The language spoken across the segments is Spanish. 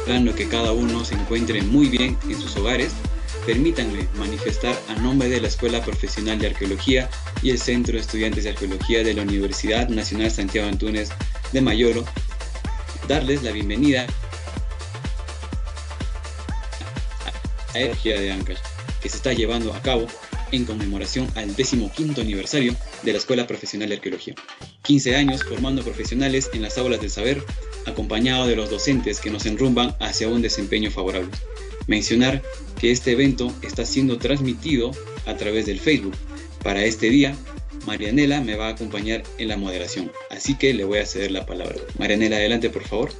Esperando que cada uno se encuentre muy bien en sus hogares, permítanme manifestar a nombre de la Escuela Profesional de Arqueología y el Centro de Estudiantes de Arqueología de la Universidad Nacional Santiago Antúnez de Mayolo, darles la bienvenida a la Arqueología de Ancash, que se está llevando a cabo en conmemoración al 15º aniversario de la Escuela Profesional de Arqueología. 15 años formando profesionales en las aulas del saber, acompañado de los docentes que nos enrumban hacia un desempeño favorable. Mencionar que este evento está siendo transmitido a través del Facebook. Para este día, Marianela me va a acompañar en la moderación, así que le voy a ceder la palabra. Marianela, adelante, por favor.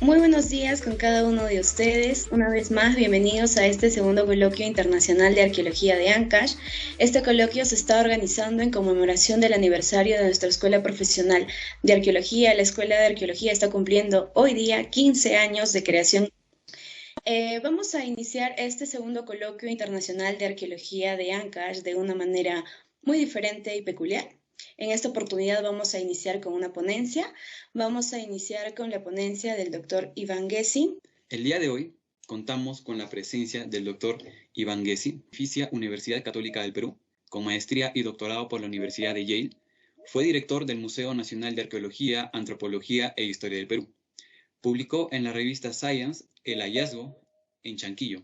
Muy buenos días con cada uno de ustedes. Una vez más, bienvenidos a este segundo coloquio internacional de arqueología de Ancash. Este coloquio se está organizando en conmemoración del aniversario de nuestra Escuela Profesional de Arqueología. La Escuela de Arqueología está cumpliendo hoy día 15 años de creación. Vamos a iniciar este segundo coloquio internacional de arqueología de Ancash de una manera muy diferente y peculiar. En esta oportunidad vamos a iniciar con una ponencia. Vamos a iniciar con la ponencia del doctor Iván Gessi. El día de hoy contamos con la presencia del doctor Iván Gessi, Universidad Católica del Perú, con maestría y doctorado por la Universidad de Yale. Fue director del Museo Nacional de Arqueología, Antropología e Historia del Perú. Publicó en la revista Science El hallazgo en Chanquillo,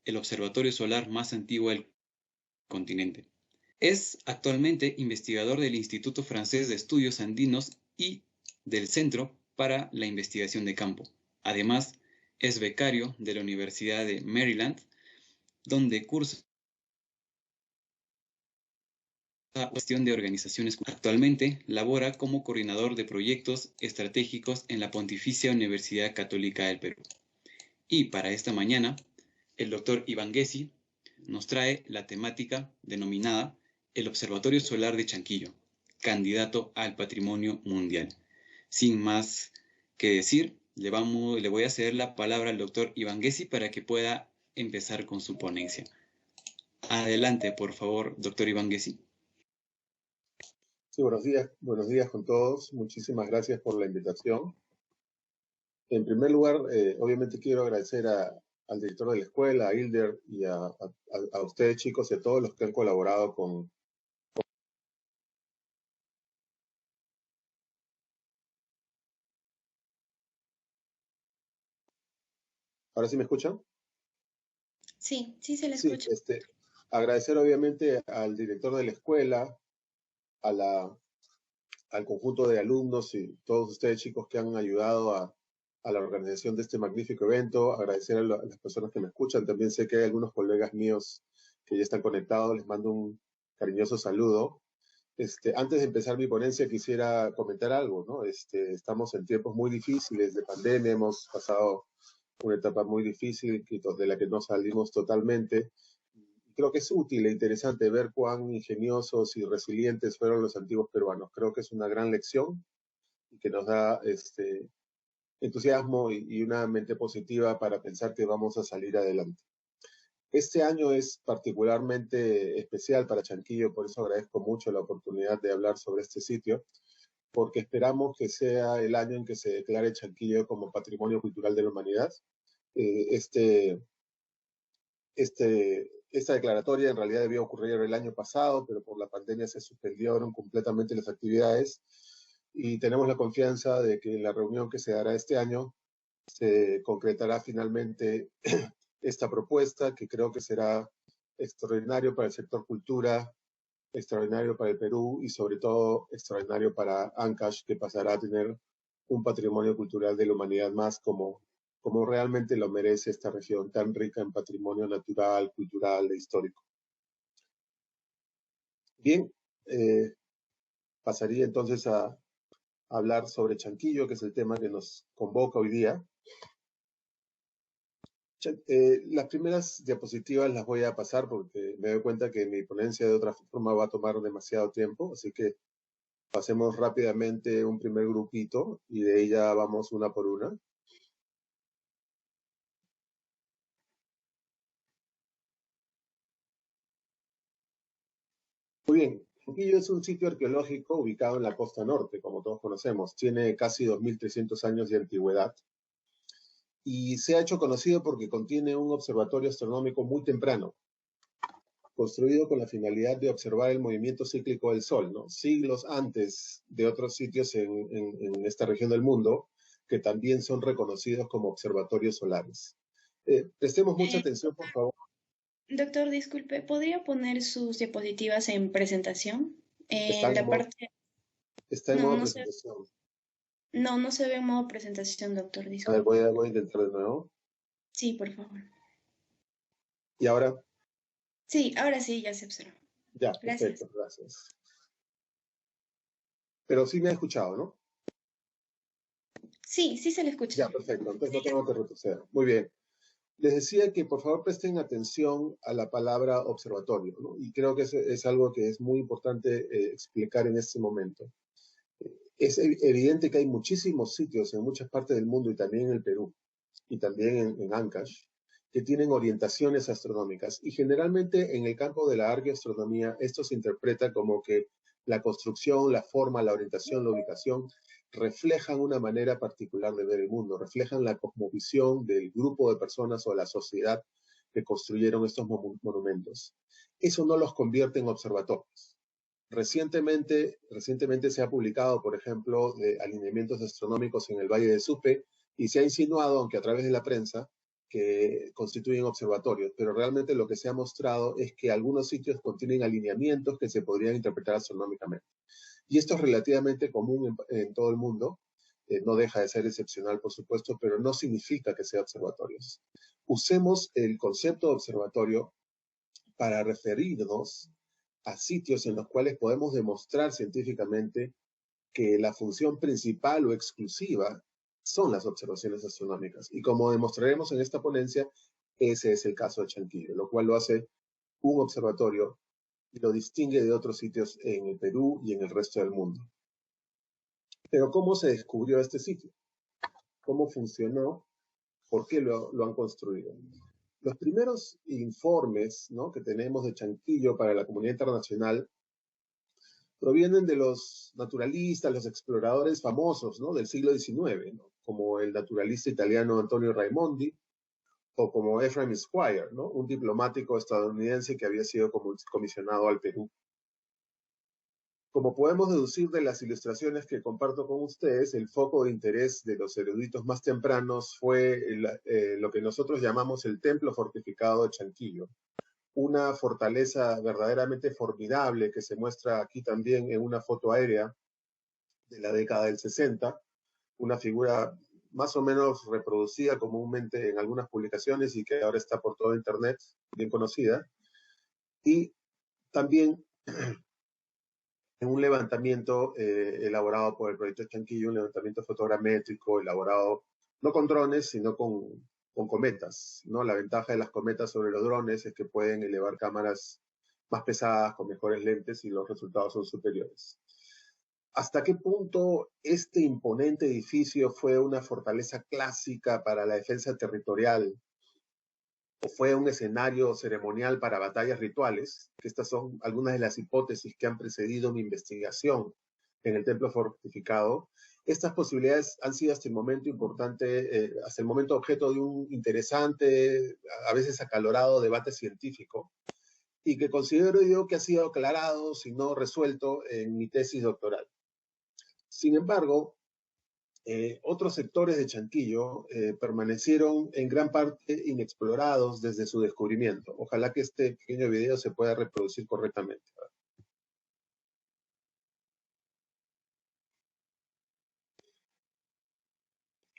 el observatorio solar más antiguo del continente. Es actualmente investigador del Instituto Francés de Estudios Andinos y del Centro para la Investigación de Campo. Además, es becario de la Universidad de Maryland, donde cursa gestión de organizaciones. Actualmente labora como coordinador de proyectos estratégicos en la Pontificia Universidad Católica del Perú. Y para esta mañana, el doctor Iván Gessi nos trae la temática denominada el Observatorio Solar de Chanquillo, candidato al Patrimonio Mundial. Sin más que decir, le voy a ceder la palabra al doctor Iván Gessi para que pueda empezar con su ponencia. Adelante, por favor, doctor Iván Gessi. Sí, buenos días con todos. Muchísimas gracias por la invitación. En primer lugar, obviamente quiero agradecer al director de la escuela, a Hilder, y a ustedes chicos y a todos los que han colaborado con... ¿Ahora sí me escuchan? Sí, se le escucha. Sí, agradecer obviamente al director de la escuela, al conjunto de alumnos y todos ustedes chicos que han ayudado a la organización de este magnífico evento, agradecer a las personas que me escuchan. También sé que hay algunos colegas míos que ya están conectados, les mando un cariñoso saludo. Antes de empezar mi ponencia quisiera comentar algo, ¿no? Estamos en tiempos muy difíciles de pandemia, hemos pasado una etapa muy difícil de la que no salimos totalmente. Creo que es útil e interesante ver cuán ingeniosos y resilientes fueron los antiguos peruanos. Creo que es una gran lección y que nos da entusiasmo y una mente positiva para pensar que vamos a salir adelante. Este año es particularmente especial para Chanquillo, por eso agradezco mucho la oportunidad de hablar sobre este sitio, porque esperamos que sea el año en que se declare Chanquillo como Patrimonio Cultural de la Humanidad. Eh, este, esta declaratoria en realidad debió ocurrir el año pasado, pero por la pandemia se suspendieron completamente las actividades y tenemos la confianza de que en la reunión que se dará este año se concretará finalmente esta propuesta, que creo que será extraordinario para el sector cultura, extraordinario para el Perú y sobre todo extraordinario para Ancash, que pasará a tener un patrimonio cultural de la humanidad más como realmente lo merece esta región tan rica en patrimonio natural, cultural e histórico. Bien, pasaría entonces a hablar sobre Chanquillo, que es el tema que nos convoca hoy día. Las primeras diapositivas las voy a pasar porque me doy cuenta que mi ponencia de otra forma va a tomar demasiado tiempo, así que pasemos rápidamente un primer grupito y de ahí ya vamos una por una. Muy bien, Chanquillo es un sitio arqueológico ubicado en la costa norte, como todos conocemos. Tiene casi 2.300 años de antigüedad y se ha hecho conocido porque contiene un observatorio astronómico muy temprano, construido con la finalidad de observar el movimiento cíclico del Sol, ¿no? Siglos antes de otros sitios en esta región del mundo, que también son reconocidos como observatorios solares. Prestemos mucha atención, por favor. Doctor, disculpe, ¿podría poner sus diapositivas en presentación? Está En en la modo, parte... está en No, modo no se, presentación. no se ve en modo presentación, doctor, A ver, disculpe. voy a intentar de nuevo. Sí, por favor. Y ahora, Sí, ahora sí, ya se observa. ya, Gracias. perfecto, gracias. Pero sí me ha escuchado, ¿no? Sí, sí se le escucha. Ya, perfecto, entonces no tengo que retroceder. Muy bien. Les decía que por favor presten atención a la palabra observatorio, ¿no? Y creo que es algo que es muy importante explicar en este momento. Es evidente que hay muchísimos sitios en muchas partes del mundo y también en el Perú y también en Ancash que tienen orientaciones astronómicas y generalmente en el campo de la arqueoastronomía esto se interpreta como que la construcción, la forma, la orientación, la ubicación reflejan una manera particular de ver el mundo, reflejan la cosmovisión del grupo de personas o la sociedad que construyeron estos monumentos. Eso no los convierte en observatorios. Recientemente se ha publicado, por ejemplo, alineamientos astronómicos en el Valle de Supe y se ha insinuado, aunque a través de la prensa, que constituyen observatorios, pero realmente lo que se ha mostrado es que algunos sitios contienen alineamientos que se podrían interpretar astronómicamente. Y esto es relativamente común en todo el mundo, no deja de ser excepcional, por supuesto, pero no significa que sea observatorios. Usemos el concepto de observatorio para referirnos a sitios en los cuales podemos demostrar científicamente que la función principal o exclusiva son las observaciones astronómicas. Y como demostraremos en esta ponencia, ese es el caso de Chanquillo, lo cual lo hace un observatorio y lo distingue de otros sitios en el Perú y en el resto del mundo. Pero ¿cómo se descubrió este sitio? ¿Cómo funcionó? ¿Por qué lo han construido? Los primeros informes, ¿no?, que tenemos de Chanquillo para la comunidad internacional provienen de los naturalistas, los exploradores famosos, ¿no?, del siglo XIX, ¿no?, como el naturalista italiano Antonio Raimondi o como Ephraim Squire, ¿no?, un diplomático estadounidense que había sido comisionado al Perú. Como podemos deducir de las ilustraciones que comparto con ustedes, el foco de interés de los eruditos más tempranos fue lo que nosotros llamamos el templo fortificado de Chanquillo, una fortaleza verdaderamente formidable que se muestra aquí también en una foto aérea de la década del 60, una figura más o menos reproducida comúnmente en algunas publicaciones y que ahora está por todo Internet, bien conocida, y también en un levantamiento elaborado por el proyecto Chanquillo, un levantamiento fotogramétrico elaborado no con drones, sino con cometas, ¿no? La ventaja de las cometas sobre los drones es que pueden elevar cámaras más pesadas, con mejores lentes, y los resultados son superiores. ¿Hasta qué punto este imponente edificio fue una fortaleza clásica para la defensa territorial o fue un escenario ceremonial para batallas rituales? Que estas son algunas de las hipótesis que han precedido mi investigación en el templo fortificado. Estas posibilidades han sido hasta el momento hasta el momento objeto de un interesante, a veces acalorado debate científico, y que considero yo que ha sido aclarado, si no resuelto, en mi tesis doctoral. Sin embargo, otros sectores de Chanquillo permanecieron en gran parte inexplorados desde su descubrimiento. Ojalá que este pequeño video se pueda reproducir correctamente.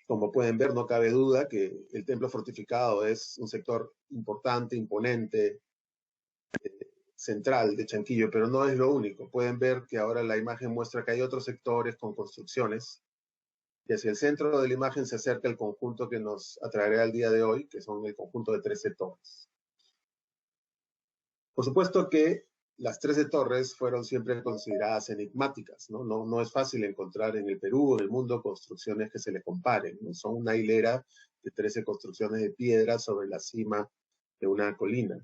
Como pueden ver, no cabe duda que el templo fortificado es un sector importante, imponente, central de Chanquillo, pero no es lo único. Pueden ver que ahora la imagen muestra que hay otros sectores con construcciones, y hacia el centro de la imagen se acerca el conjunto que nos atraerá al día de hoy, que son el conjunto de 13 torres. Por supuesto que las 13 torres fueron siempre consideradas enigmáticas, ¿no? No es fácil encontrar en el Perú o en el mundo construcciones que se le comparen, ¿no? Son una hilera de 13 construcciones de piedra sobre la cima de una colina.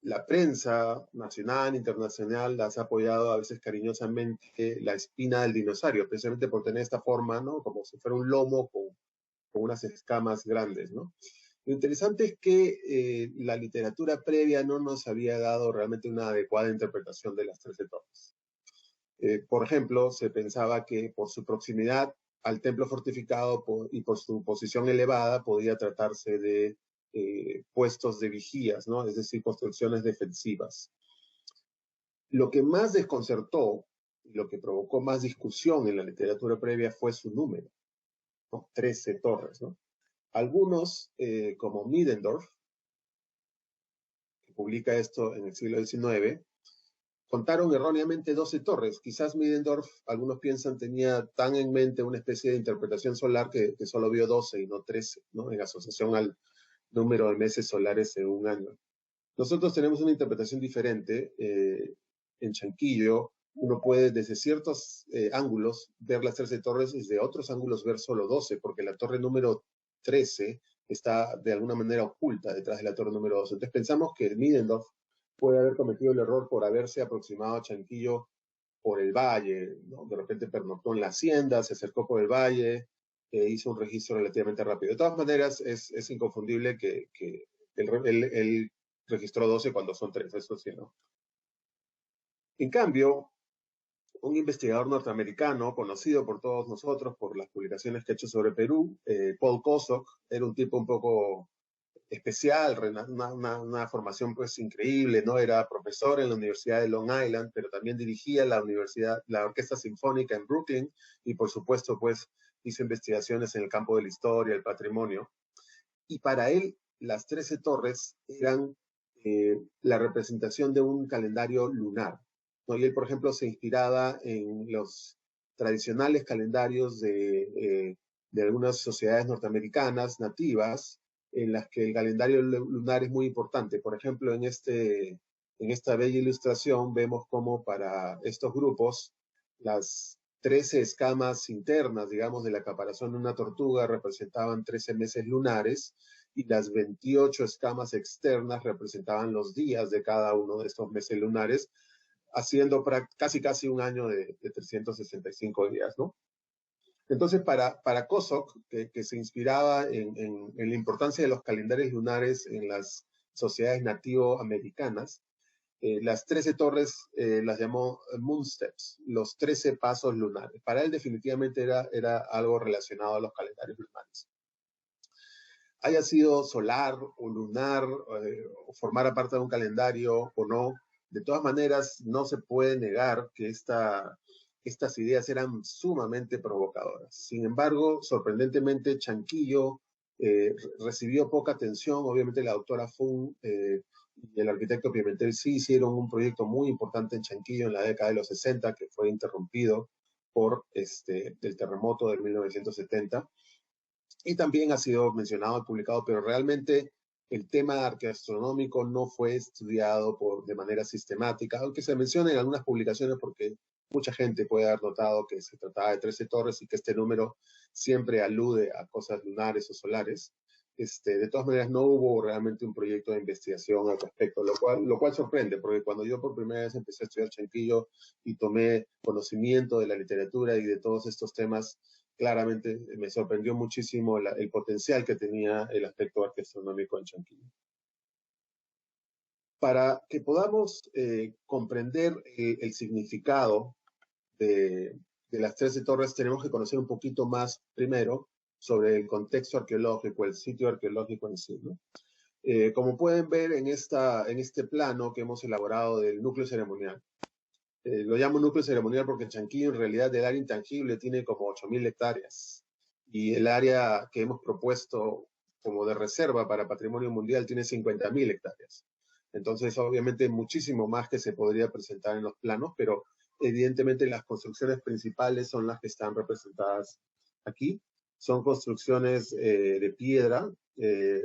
La prensa nacional, internacional, las ha apoyado a veces cariñosamente la espina del dinosaurio, precisamente por tener esta forma, ¿no? Como si fuera un lomo con unas escamas grandes, ¿no? Lo interesante es que la literatura previa no nos había dado realmente una adecuada interpretación de las 13 torres. Por ejemplo, se pensaba que por su proximidad al templo fortificado y por su posición elevada podía tratarse de puestos de vigías, ¿no? Es decir, construcciones defensivas. Lo que más desconcertó, lo que provocó más discusión en la literatura previa fue su número, ¿no? 13 torres, ¿no? Algunos, como Middendorf, que publica esto en el siglo XIX, contaron erróneamente 12 torres. Quizás Middendorf, algunos piensan, tenía tan en mente una especie de interpretación solar que solo vio 12 y no 13, ¿no? En asociación al número de meses solares en un año. Nosotros tenemos una interpretación diferente. En Chanquillo, uno puede desde ciertos ángulos ver las 13 torres y desde otros ángulos ver solo 12, porque la torre número 13 está de alguna manera oculta detrás de la torre número 12. Entonces pensamos que Middendorf puede haber cometido el error por haberse aproximado a Chanquillo por el valle, ¿no? De repente pernoctó en la hacienda, se acercó por el valle, hizo un registro relativamente rápido. De todas maneras, es inconfundible que él registró 12 cuando son 3, eso sí, ¿no? En cambio, un investigador norteamericano, conocido por todos nosotros por las publicaciones que ha hecho sobre Perú, Paul Kosok, era un tipo un poco especial, una formación pues increíble, ¿no? Era profesor en la Universidad de Long Island, pero también dirigía la Orquesta Sinfónica en Brooklyn, y por supuesto pues hizo investigaciones en el campo de la historia, el patrimonio, y para él las 13 torres eran la representación de un calendario lunar, ¿no? Y él, por ejemplo, se inspiraba en los tradicionales calendarios de algunas sociedades norteamericanas nativas, en las que el calendario lunar es muy importante. Por ejemplo, en esta bella ilustración vemos cómo para estos grupos las 13 escamas internas, digamos, de la caparazón de una tortuga representaban 13 meses lunares, y las 28 escamas externas representaban los días de cada uno de estos meses lunares, haciendo casi un año de 365 días, ¿no? Entonces, para Kosok, que se inspiraba en la importancia de los calendarios lunares en las sociedades nativoamericanas, las 13 torres las llamó Moon Steps, los 13 pasos lunares. Para él definitivamente era algo relacionado a los calendarios lunares. Haya sido solar o lunar, o formar parte de un calendario o no, de todas maneras no se puede negar que estas ideas eran sumamente provocadoras. Sin embargo, sorprendentemente, Chanquillo recibió poca atención. Obviamente la doctora Fung y el arquitecto Pimentel sí hicieron un proyecto muy importante en Chanquillo en la década de los 60, que fue interrumpido por el terremoto del 1970. Y también ha sido mencionado y publicado, pero realmente el tema arqueoastronómico no fue estudiado de manera sistemática, aunque se menciona en algunas publicaciones porque mucha gente puede haber notado que se trataba de 13 torres y que este número siempre alude a cosas lunares o solares. De todas maneras, no hubo realmente un proyecto de investigación al respecto, lo cual sorprende, porque cuando yo por primera vez empecé a estudiar Chanquillo y tomé conocimiento de la literatura y de todos estos temas, claramente me sorprendió muchísimo el potencial que tenía el aspecto arqueastronómico en Chanquillo. Para que podamos comprender el significado de las 13 torres, tenemos que conocer un poquito más primero sobre el contexto arqueológico, el sitio arqueológico en sí, ¿no? Como pueden ver en este plano que hemos elaborado del núcleo ceremonial, lo llamo núcleo ceremonial porque Chanquillo en realidad del área intangible tiene como 8.000 hectáreas y el área que hemos propuesto como de reserva para patrimonio mundial tiene 50.000 hectáreas. Entonces, obviamente, muchísimo más que se podría presentar en los planos, pero evidentemente las construcciones principales son las que están representadas aquí. Son construcciones de piedra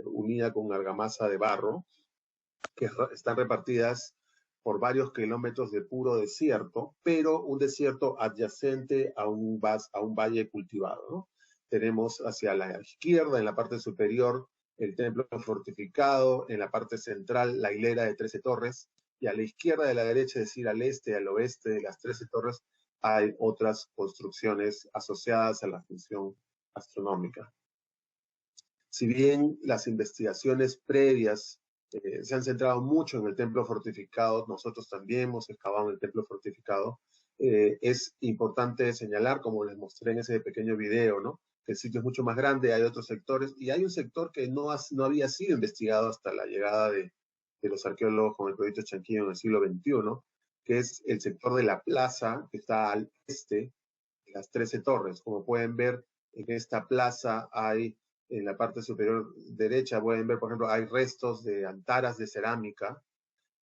unida con argamasa de barro, que están repartidas por varios kilómetros de puro desierto, pero un desierto adyacente a un valle cultivado, ¿no? Tenemos hacia la izquierda, en la parte superior, el templo fortificado, en la parte central, la hilera de 13 torres, y a la izquierda y a la derecha, es decir, al este y al oeste de las 13 torres, hay otras construcciones asociadas a la función astronómica. Si bien las investigaciones previas se han centrado mucho en el templo fortificado, nosotros también hemos excavado en el templo fortificado, es importante señalar, como les mostré en ese pequeño video, ¿no? Que el sitio es mucho más grande, hay otros sectores, y hay un sector que no había sido investigado hasta la llegada de los arqueólogos con el proyecto Chanquillo en el siglo XXI, que es el sector de la plaza que está al este de las 13 torres. Como pueden ver, en esta plaza hay, en la parte superior derecha, pueden ver, por ejemplo, hay restos de antaras de cerámica.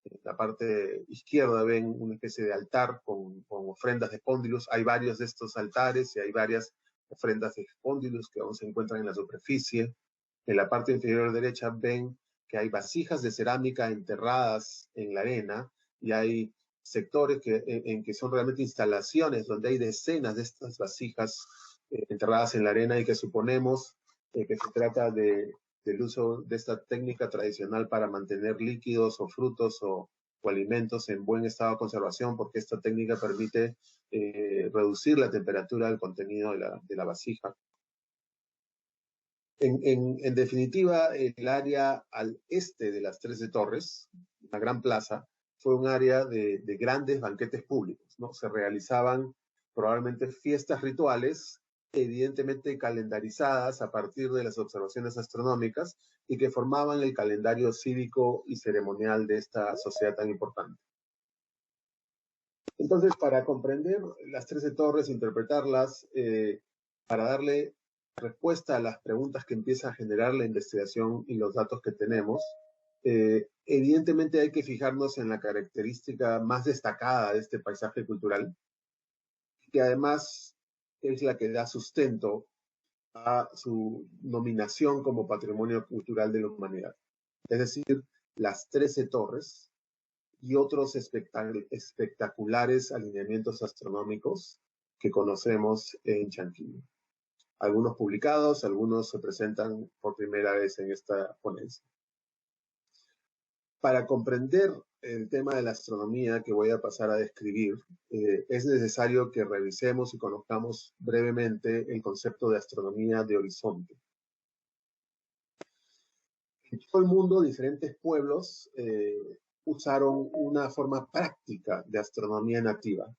En la parte izquierda ven una especie de altar con ofrendas de espóndilos. Hay varios de estos altares y hay varias ofrendas de espóndilos que aún se encuentran en la superficie. En la parte inferior derecha ven que hay vasijas de cerámica enterradas en la arena y hay sectores en que son realmente instalaciones donde hay decenas de estas vasijas enterradas en la arena y que suponemos que se trata del uso de esta técnica tradicional para mantener líquidos o frutos o alimentos en buen estado de conservación, porque esta técnica permite reducir la temperatura del contenido de la vasija. En definitiva, el área al este de las 13 torres, la gran plaza, fue un área de grandes banquetes públicos, ¿no? Se realizaban probablemente fiestas rituales, evidentemente calendarizadas a partir de las observaciones astronómicas y que formaban el calendario cívico y ceremonial de esta sociedad tan importante. Entonces, para comprender las 13 torres, interpretarlas, para darle respuesta a las preguntas que empieza a generar la investigación y los datos que tenemos, evidentemente hay que fijarnos en la característica más destacada de este paisaje cultural, que además es la que da sustento a su nominación como Patrimonio Cultural de la Humanidad. Es decir, las 13 torres y otros espectaculares alineamientos astronómicos que conocemos en Chanquillo. Algunos publicados, algunos se presentan por primera vez en esta ponencia. Para comprender el tema de la astronomía que voy a pasar a describir, es necesario que revisemos y conozcamos brevemente el concepto de astronomía de horizonte. En todo el mundo, diferentes pueblos usaron una forma práctica de astronomía nativa,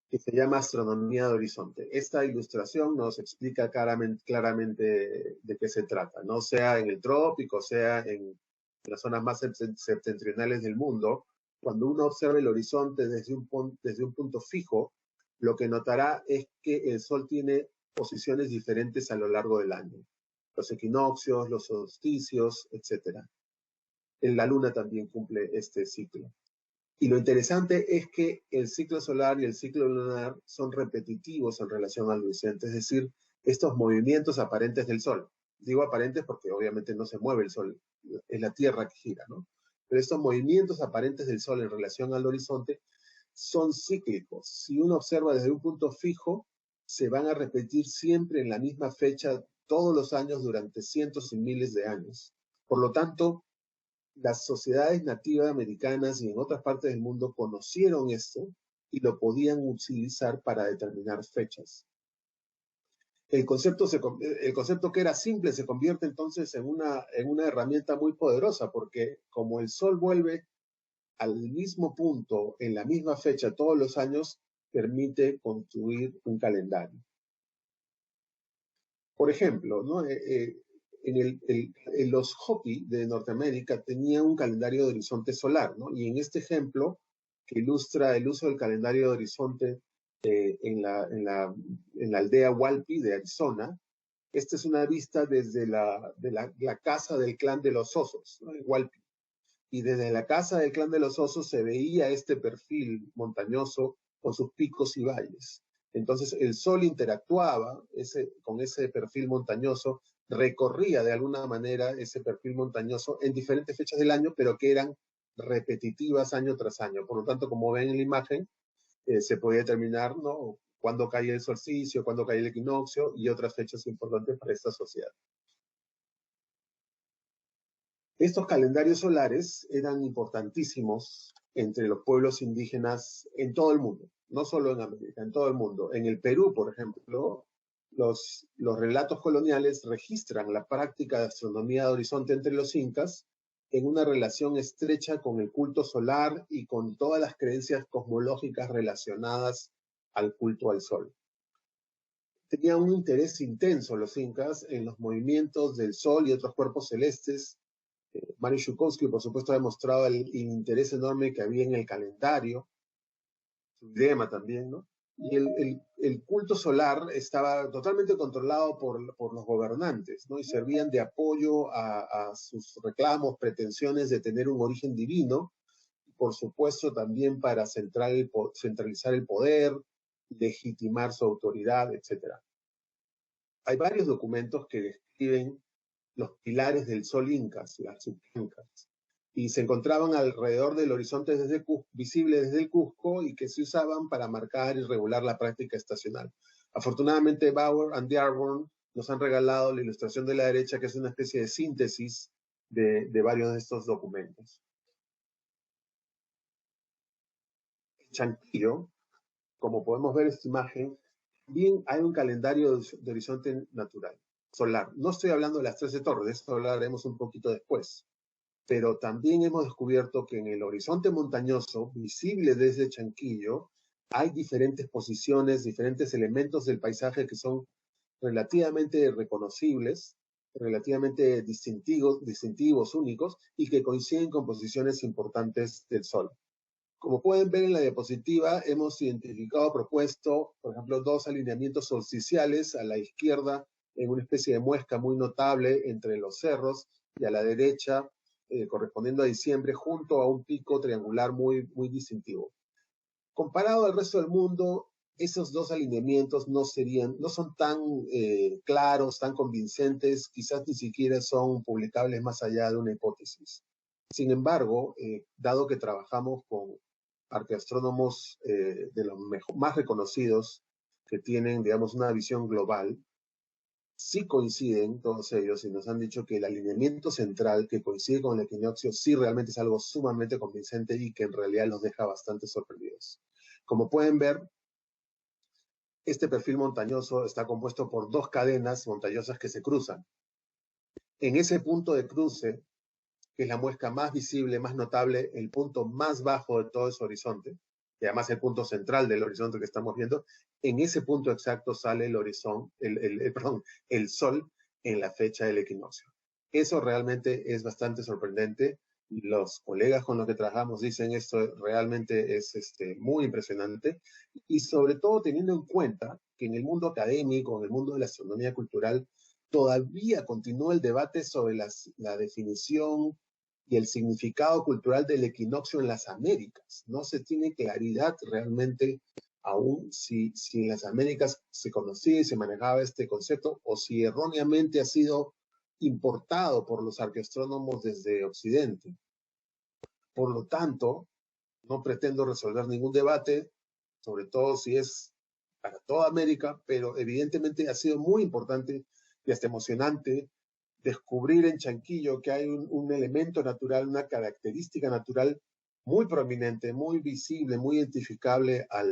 que se llama astronomía de horizonte. Esta ilustración nos explica claramente de qué se trata, ¿no? Sea en el trópico, sea en las zonas más septentrionales del mundo, cuando uno observa el horizonte desde un punto fijo, lo que notará es que el Sol tiene posiciones diferentes a lo largo del año. Los equinoccios, los solsticios, etc. La Luna también cumple este ciclo. Y lo interesante es que el ciclo solar y el ciclo lunar son repetitivos en relación al horizonte, es decir, estos movimientos aparentes del Sol. Digo aparentes porque obviamente no se mueve el Sol, es la Tierra que gira, ¿no? Pero estos movimientos aparentes del Sol en relación al horizonte son cíclicos. Si uno observa desde un punto fijo, se van a repetir siempre en la misma fecha todos los años durante cientos y miles de años. Por lo tanto, las sociedades nativas americanas y en otras partes del mundo conocieron esto y lo podían utilizar para determinar fechas. El concepto que era simple se convierte entonces en una herramienta muy poderosa, porque como el sol vuelve al mismo punto, en la misma fecha todos los años, permite construir un calendario. Por ejemplo, ¿no? Los Hopi de Norteamérica tenían un calendario de horizonte solar, ¿no? Y en este ejemplo, que ilustra el uso del calendario de horizonte en la aldea Walpi de Arizona, esta es una vista desde la casa del clan de los osos, ¿no? Walpi. Y desde la casa del clan de los osos se veía este perfil montañoso con sus picos y valles. Entonces el sol interactuaba con ese perfil montañoso, recorría de alguna manera ese perfil montañoso en diferentes fechas del año, pero que eran repetitivas año tras año. Por lo tanto, como ven en la imagen, se podía determinar, ¿no?, cuándo cae el solsticio, cuándo cae el equinoccio y otras fechas importantes para esta sociedad. Estos calendarios solares eran importantísimos entre los pueblos indígenas en todo el mundo, no solo en América, en todo el mundo. En el Perú, por ejemplo, los relatos coloniales registran la práctica de astronomía de horizonte entre los incas en una relación estrecha con el culto solar y con todas las creencias cosmológicas relacionadas al culto al sol. Tenían un interés intenso los incas en los movimientos del sol y otros cuerpos celestes. Mario Zhukovsky, por supuesto, ha demostrado el interés enorme que había en el calendario, su idea también, ¿no? Y el culto solar estaba totalmente controlado por los gobernantes, ¿no? Y servían de apoyo a sus reclamos, pretensiones de tener un origen divino, y por supuesto también para centralizar el poder, legitimar su autoridad, etc. Hay varios documentos que describen los pilares del sol incas, las subincas, y se encontraban alrededor del horizonte visible desde el Cusco y que se usaban para marcar y regular la práctica estacional. Afortunadamente, Bauer and Dearborn nos han regalado la ilustración de la derecha, que es una especie de síntesis de varios de estos documentos. En Chanquillo, como podemos ver en esta imagen, bien hay un calendario de horizonte natural, solar. No estoy hablando de las 13 torres, de esto hablaremos un poquito después. Pero también hemos descubierto que en el horizonte montañoso, visible desde Chanquillo, hay diferentes posiciones, diferentes elementos del paisaje que son relativamente reconocibles, relativamente distintivos, únicos, y que coinciden con posiciones importantes del Sol. Como pueden ver en la diapositiva, hemos propuesto, por ejemplo, dos alineamientos solsticiales a la izquierda, en una especie de muesca muy notable entre los cerros, y a la derecha, correspondiendo a diciembre, junto a un pico triangular muy, muy distintivo. Comparado al resto del mundo, esos dos alineamientos no son tan claros, tan convincentes, quizás ni siquiera son publicables más allá de una hipótesis. Sin embargo, dado que trabajamos con arqueastrónomos de los más reconocidos, que tienen, digamos, una visión global, sí coinciden todos ellos y nos han dicho que el alineamiento central que coincide con el equinoccio sí realmente es algo sumamente convincente y que en realidad los deja bastante sorprendidos. Como pueden ver, este perfil montañoso está compuesto por dos cadenas montañosas que se cruzan. En ese punto de cruce, que es la muesca más visible, más notable, el punto más bajo de todo ese horizonte, y además el punto central del horizonte que estamos viendo, en ese punto exacto sale el sol en la fecha del equinoccio. Eso realmente es bastante sorprendente. Los colegas con los que trabajamos dicen esto realmente es muy impresionante, y sobre todo teniendo en cuenta que en el mundo académico, en el mundo de la astronomía cultural, todavía continúa el debate sobre la definición y el significado cultural del equinoccio en las Américas. No se tiene claridad realmente aún si en las Américas se conocía y se manejaba este concepto o si erróneamente ha sido importado por los arqueastrónomos desde Occidente. Por lo tanto, no pretendo resolver ningún debate, sobre todo si es para toda América, pero evidentemente ha sido muy importante y hasta emocionante descubrir en Chanquillo que hay un elemento natural, una característica natural muy prominente, muy visible, muy identificable a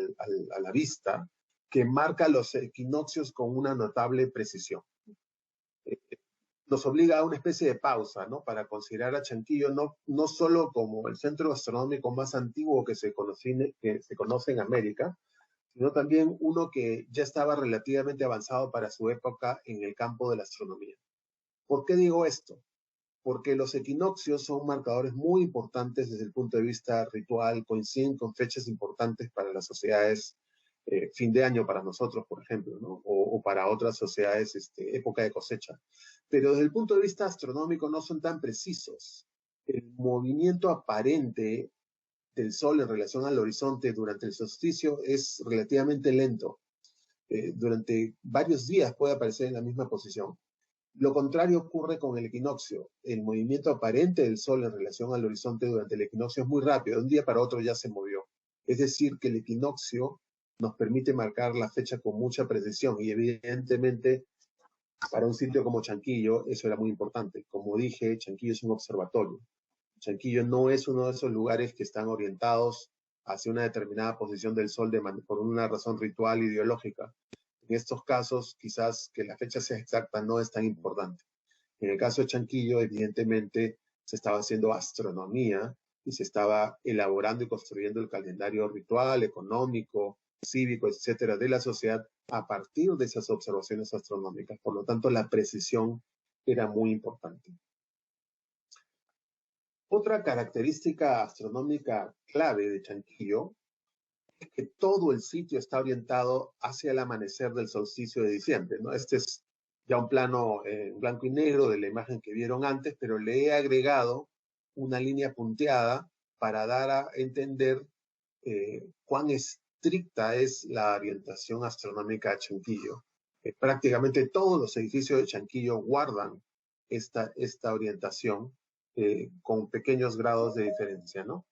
la vista, que marca los equinoccios con una notable precisión. Nos obliga a una especie de pausa, ¿no? Para considerar a Chanquillo no solo como el centro astronómico más antiguo que se conoce en América, sino también uno que ya estaba relativamente avanzado para su época en el campo de la astronomía. ¿Por qué digo esto? Porque los equinoccios son marcadores muy importantes desde el punto de vista ritual, coinciden con fechas importantes para las sociedades, fin de año para nosotros, por ejemplo, ¿no? O para otras sociedades, época de cosecha. Pero desde el punto de vista astronómico no son tan precisos. El movimiento aparente del Sol en relación al horizonte durante el solsticio es relativamente lento. Durante varios días puede aparecer en la misma posición. Lo contrario ocurre con el equinoccio. El movimiento aparente del Sol en relación al horizonte durante el equinoccio es muy rápido. De un día para otro ya se movió. Es decir, que el equinoccio nos permite marcar la fecha con mucha precisión y evidentemente para un sitio como Chanquillo eso era muy importante. Como dije, Chanquillo es un observatorio. Chanquillo no es uno de esos lugares que están orientados hacia una determinada posición del Sol por una razón ritual ideológica. En estos casos, quizás que la fecha sea exacta no es tan importante. En el caso de Chanquillo, evidentemente, se estaba haciendo astronomía y se estaba elaborando y construyendo el calendario ritual, económico, cívico, etcétera, de la sociedad a partir de esas observaciones astronómicas. Por lo tanto, la precisión era muy importante. Otra característica astronómica clave de Chanquillo es que todo el sitio está orientado hacia el amanecer del solsticio de diciembre, ¿no? Este es ya un plano en blanco y negro de la imagen que vieron antes, pero le he agregado una línea punteada para dar a entender cuán estricta es la orientación astronómica de Chanquillo. Prácticamente todos los edificios de Chanquillo guardan esta orientación con pequeños grados de diferencia, ¿no?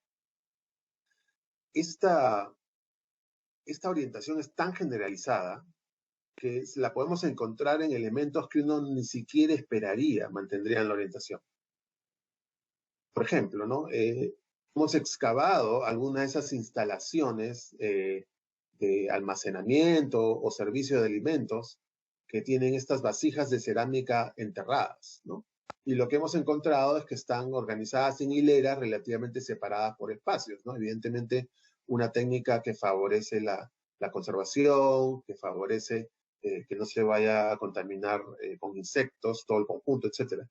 Esta orientación es tan generalizada que la podemos encontrar en elementos que uno ni siquiera esperaría mantendrían la orientación. Por ejemplo, ¿no? Hemos excavado algunas de esas instalaciones de almacenamiento o servicio de alimentos que tienen estas vasijas de cerámica enterradas, ¿no? Y lo que hemos encontrado es que están organizadas en hileras relativamente separadas por espacios, ¿no? Evidentemente, una técnica que favorece la conservación, que favorece que no se vaya a contaminar con insectos, todo el conjunto, etc.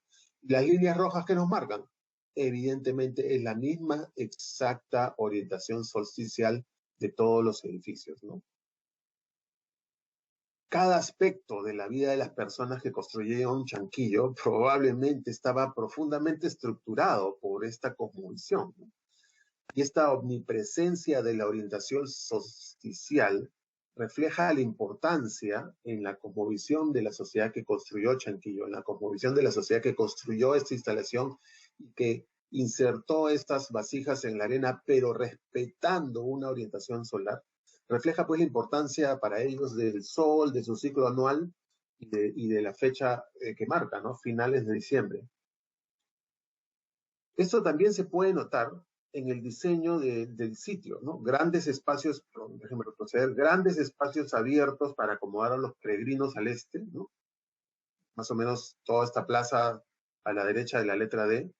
Las líneas rojas que nos marcan, evidentemente, es la misma exacta orientación solsticial de todos los edificios, ¿no? Cada aspecto de la vida de las personas que construyeron Chanquillo probablemente estaba profundamente estructurado por esta cosmovisión, ¿no? Y esta omnipresencia de la orientación solsticial refleja la importancia en la cosmovisión de la sociedad que construyó Chanquillo, en la cosmovisión de la sociedad que construyó esta instalación y que insertó estas vasijas en la arena, pero respetando una orientación solar. Refleja pues la importancia para ellos del sol, de su ciclo anual y de la fecha que marca, ¿no? Finales de diciembre. Esto también se puede notar en el diseño del sitio, ¿no? Grandes espacios, déjenme retroceder, grandes espacios abiertos para acomodar a los peregrinos al este, ¿no? Más o menos toda esta plaza a la derecha de la letra D,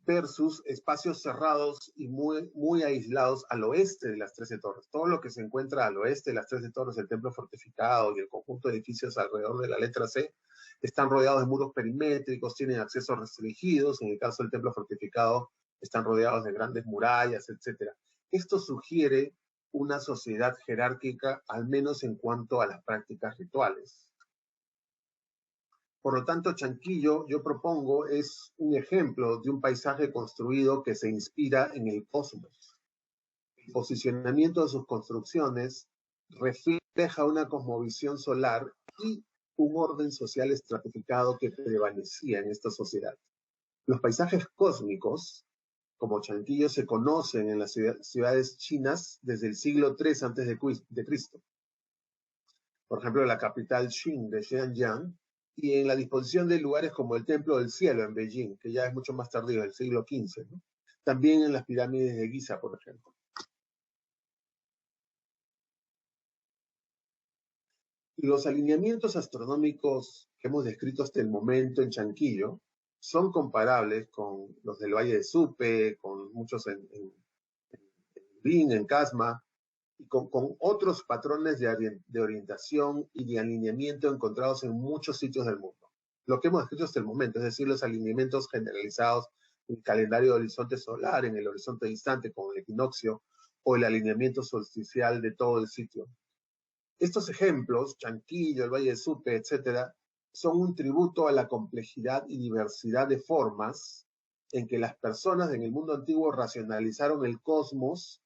versus espacios cerrados y muy, muy aislados al oeste de las 13 torres. Todo lo que se encuentra al oeste de las 13 torres, el templo fortificado y el conjunto de edificios alrededor de la letra C, están rodeados de muros perimétricos, tienen accesos restringidos, en el caso del templo fortificado están rodeados de grandes murallas, etc. Esto sugiere una sociedad jerárquica, al menos en cuanto a las prácticas rituales. Por lo tanto, Chanquillo, yo propongo, es un ejemplo de un paisaje construido que se inspira en el cosmos. El posicionamiento de sus construcciones refleja una cosmovisión solar y un orden social estratificado que prevalecía en esta sociedad. Los paisajes cósmicos, como Chanquillo, se conocen en las ciudades chinas desde el siglo III a.C. por ejemplo, la capital Qing de Shenyang, y en la disposición de lugares como el Templo del Cielo en Beijing, que ya es mucho más tardío, del siglo XV, ¿no? También en las pirámides de Giza, por ejemplo. Los alineamientos astronómicos que hemos descrito hasta el momento en Chanquillo son comparables con los del Valle de Supe, con muchos en Lin, en Casma, y con otros patrones de orientación y de alineamiento encontrados en muchos sitios del mundo. Lo que hemos escrito hasta el momento, es decir, los alineamientos generalizados en el calendario de horizonte solar, en el horizonte distante con el equinoccio, o el alineamiento solsticial de todo el sitio. Estos ejemplos, Chanquillo, el Valle de Supe, etcétera, son un tributo a la complejidad y diversidad de formas en que las personas en el mundo antiguo racionalizaron el cosmos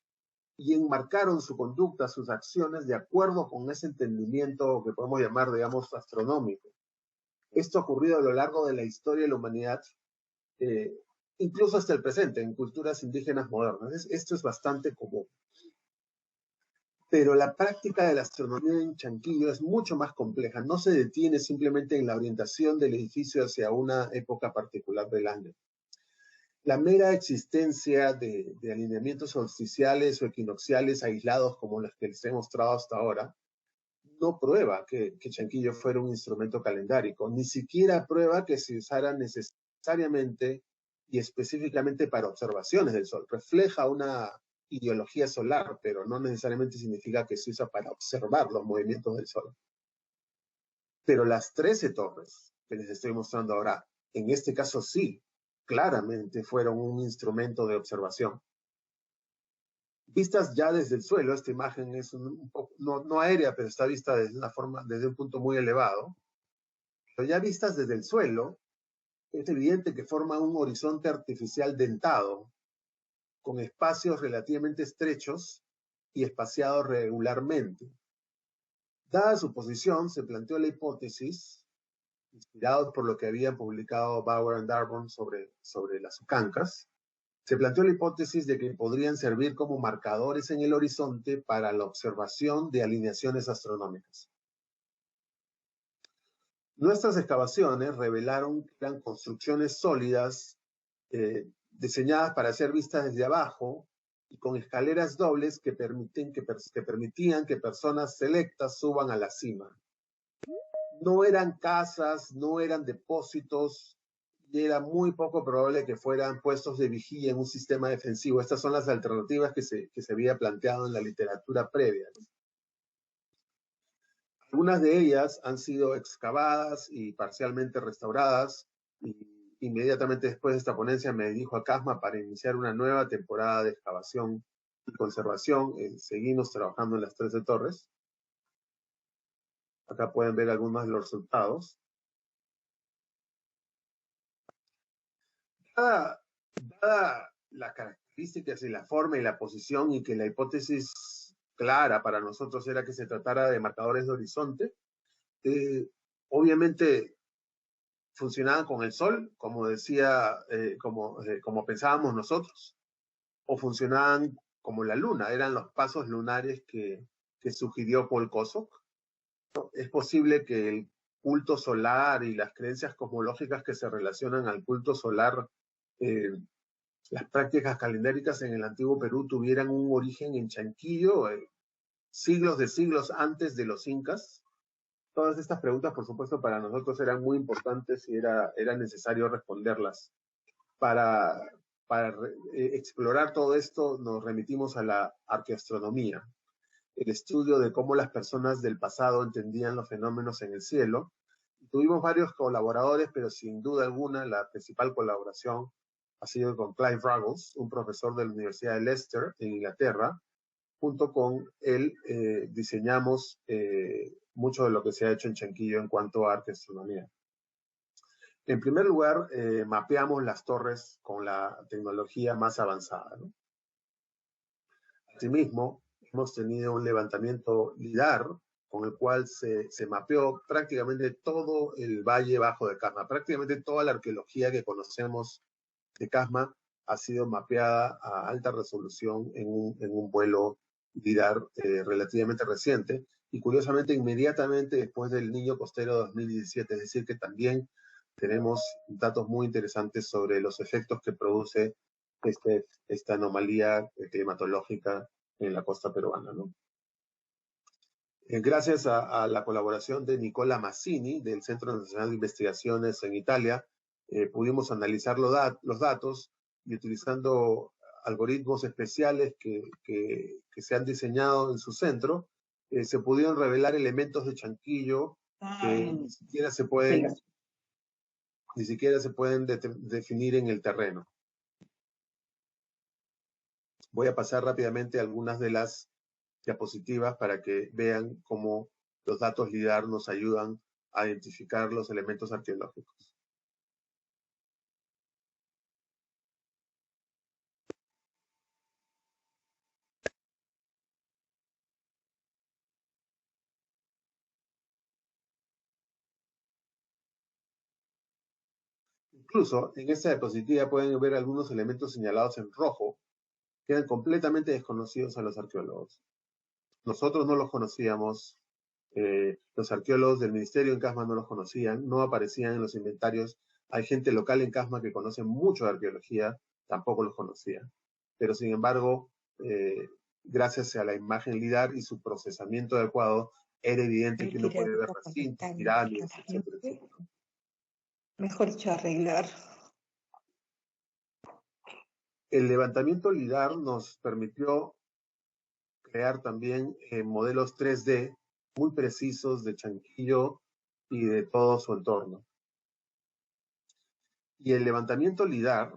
y enmarcaron su conducta, sus acciones, de acuerdo con ese entendimiento que podemos llamar, digamos, astronómico. Esto ha ocurrido a lo largo de la historia de la humanidad, incluso hasta el presente, en culturas indígenas modernas. Esto es bastante común. Pero la práctica de la astronomía en Chanquillo es mucho más compleja. No se detiene simplemente en la orientación del edificio hacia una época particular del año. La mera existencia de alineamientos solsticiales o equinocciales aislados como los que les he mostrado hasta ahora no prueba que Chanquillo fuera un instrumento calendárico, ni siquiera prueba que se usara necesariamente y específicamente para observaciones del Sol. Refleja una ideología solar, pero no necesariamente significa que se usa para observar los movimientos del Sol. Pero las 13 torres que les estoy mostrando ahora, en este caso sí, claramente fueron un instrumento de observación. Vistas ya desde el suelo, esta imagen es un poco, no aérea, pero está vista desde un punto muy elevado. Pero ya vistas desde el suelo, es evidente que forma un horizonte artificial dentado, con espacios relativamente estrechos y espaciados regularmente. Dada su posición, se planteó la hipótesis, inspirados por lo que habían publicado Bauer y Darbourn sobre las ucancas, se planteó la hipótesis de que podrían servir como marcadores en el horizonte para la observación de alineaciones astronómicas. Nuestras excavaciones revelaron que eran construcciones sólidas, diseñadas para ser vistas desde abajo y con escaleras dobles que permitían que personas selectas suban a la cima. No eran casas, no eran depósitos, y era muy poco probable que fueran puestos de vigía en un sistema defensivo. Estas son las alternativas que se había planteado en la literatura previa. Algunas de ellas han sido excavadas y parcialmente restauradas, y inmediatamente después de esta ponencia me dirijo a Casma para iniciar una nueva temporada de excavación y conservación. Seguimos trabajando en las 13 torres. Acá pueden ver algunos de los resultados. Dada las características y la forma y la posición, y que la hipótesis clara para nosotros era que se tratara de marcadores de horizonte, obviamente funcionaban con el Sol, como decía, como pensábamos nosotros, o funcionaban como la Luna, eran los pasos lunares que sugirió Paul Kosok. Es posible que el culto solar y las creencias cosmológicas que se relacionan al culto solar, las prácticas calendáricas en el antiguo Perú tuvieran un origen en Chanquillo, siglos de siglos antes de los incas. Todas estas preguntas, por supuesto, para nosotros eran muy importantes y era necesario responderlas. Para explorar todo esto nos remitimos a la arqueoastronomía, el estudio de cómo las personas del pasado entendían los fenómenos en el cielo. Tuvimos varios colaboradores, pero sin duda alguna la principal colaboración ha sido con Clive Ruggles, un profesor de la Universidad de Leicester, en Inglaterra. Junto con él diseñamos mucho de lo que se ha hecho en Chanquillo en cuanto a arqueoastronomía. En primer lugar, mapeamos las torres con la tecnología más avanzada, ¿no? Asimismo, hemos tenido un levantamiento LIDAR, con el cual se mapeó prácticamente todo el valle bajo de Casma. Prácticamente toda la arqueología que conocemos de Casma ha sido mapeada a alta resolución en un vuelo LIDAR relativamente reciente, y curiosamente inmediatamente después del Niño Costero 2017, es decir, que también tenemos datos muy interesantes sobre los efectos que produce esta anomalía climatológica en la costa peruana, ¿no? Gracias a la colaboración de Nicola Massini, del Centro Nacional de Investigaciones en Italia, pudimos analizar los datos y utilizando algoritmos especiales que se han diseñado en su centro, se pudieron revelar elementos de chanquillo que ni siquiera se pueden definir en el terreno. Voy a pasar rápidamente algunas de las diapositivas para que vean cómo los datos LIDAR nos ayudan a identificar los elementos arqueológicos. Incluso en esta diapositiva pueden ver algunos elementos señalados en rojo que eran completamente desconocidos a los arqueólogos. Nosotros no los conocíamos, los arqueólogos del ministerio en Casma no los conocían, no aparecían en los inventarios. Hay gente local en Casma que conoce mucho de arqueología, tampoco los conocía. Pero sin embargo, gracias a la imagen LIDAR y su procesamiento adecuado, era evidente que uno puede ver recintos, pirámides, etcétera, etcétera. Mejor dicho, arreglar. El levantamiento LIDAR nos permitió crear también modelos 3D muy precisos de Chanquillo y de todo su entorno. Y el levantamiento LIDAR,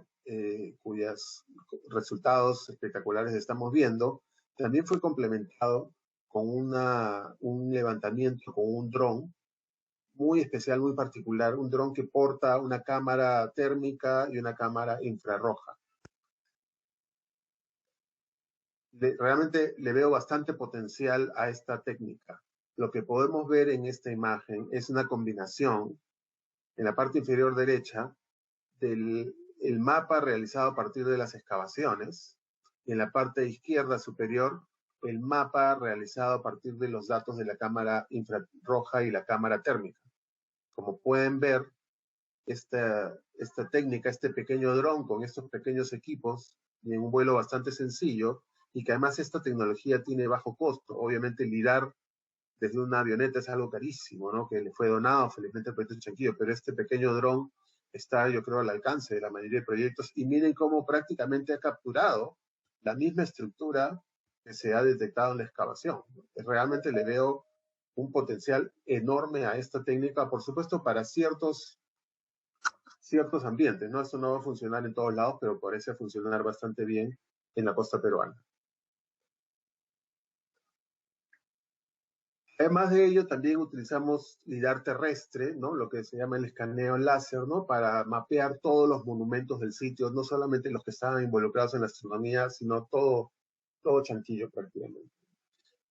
cuyos resultados espectaculares estamos viendo, también fue complementado con un levantamiento con un dron muy especial, muy particular, un dron que porta una cámara térmica y una cámara infrarroja. Realmente le veo bastante potencial a esta técnica. Lo que podemos ver en esta imagen es una combinación en la parte inferior derecha del mapa realizado a partir de las excavaciones y en la parte izquierda superior el mapa realizado a partir de los datos de la cámara infrarroja y la cámara térmica. Como pueden ver, esta técnica, este pequeño dron con estos pequeños equipos y en un vuelo bastante sencillo, y que además esta tecnología tiene bajo costo. Obviamente LIDAR desde una avioneta es algo carísimo, ¿no? Que le fue donado felizmente al proyecto Chanquillo, pero este pequeño dron está, yo creo, al alcance de la mayoría de proyectos, y miren cómo prácticamente ha capturado la misma estructura que se ha detectado en la excavación. Realmente le veo un potencial enorme a esta técnica, por supuesto, para ciertos ambientes, ¿no? Esto no va a funcionar en todos lados, pero parece funcionar bastante bien en la costa peruana. Además de ello, también utilizamos LIDAR terrestre, ¿no? Lo que se llama el escaneo láser, ¿no? Para mapear todos los monumentos del sitio, no solamente los que estaban involucrados en la astronomía, sino todo Chanquillo prácticamente.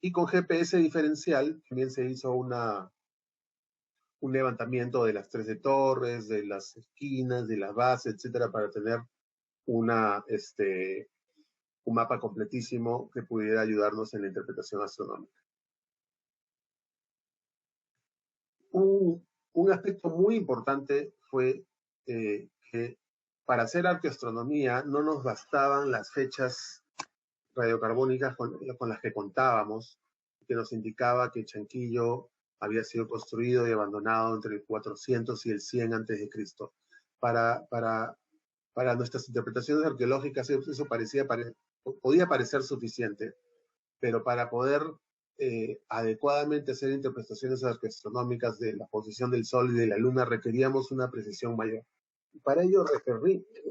Y con GPS diferencial también se hizo un levantamiento de las 13 torres, de las esquinas, de las bases, etcétera, para tener un mapa completísimo que pudiera ayudarnos en la interpretación astronómica. Un aspecto muy importante fue que para hacer arqueoastronomía no nos bastaban las fechas radiocarbónicas con las que contábamos, que nos indicaba que Chanquillo había sido construido y abandonado entre el 400 y el 100 a.C. Para nuestras interpretaciones arqueológicas eso podía parecer suficiente, pero para poder adecuadamente hacer interpretaciones arqueoastronómicas de la posición del Sol y de la Luna requeríamos una precisión mayor. Y para ello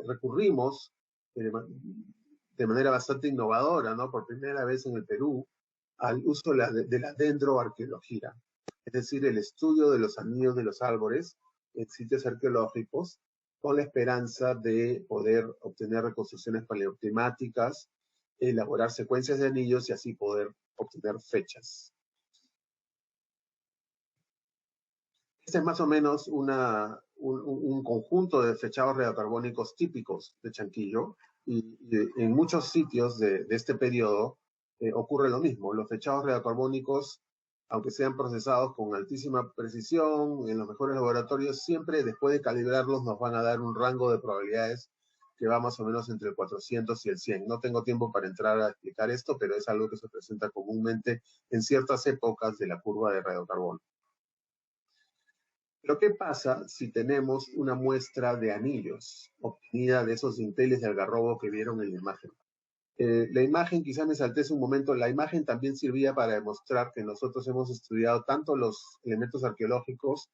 recurrimos de manera bastante innovadora, ¿no? Por primera vez en el Perú, al uso de la dendroarqueología, es decir, el estudio de los anillos de los árboles en sitios arqueológicos, con la esperanza de poder obtener reconstrucciones paleoclimáticas, elaborar secuencias de anillos y así poder obtener fechas. Este es más o menos un conjunto de fechados radiocarbónicos típicos de Chanquillo, y en muchos sitios de este periodo ocurre lo mismo. Los fechados radiocarbónicos aunque sean procesados con altísima precisión, en los mejores laboratorios, siempre después de calibrarlos nos van a dar un rango de probabilidades que va más o menos entre el 400 y el 100. No tengo tiempo para entrar a explicar esto, pero es algo que se presenta comúnmente en ciertas épocas de la curva de radiocarbono. Pero ¿qué pasa si tenemos una muestra de anillos obtenida de esos dinteles de algarrobo que vieron en la imagen? La imagen, quizá me salté un momento, la imagen también servía para demostrar que nosotros hemos estudiado tanto los elementos arqueológicos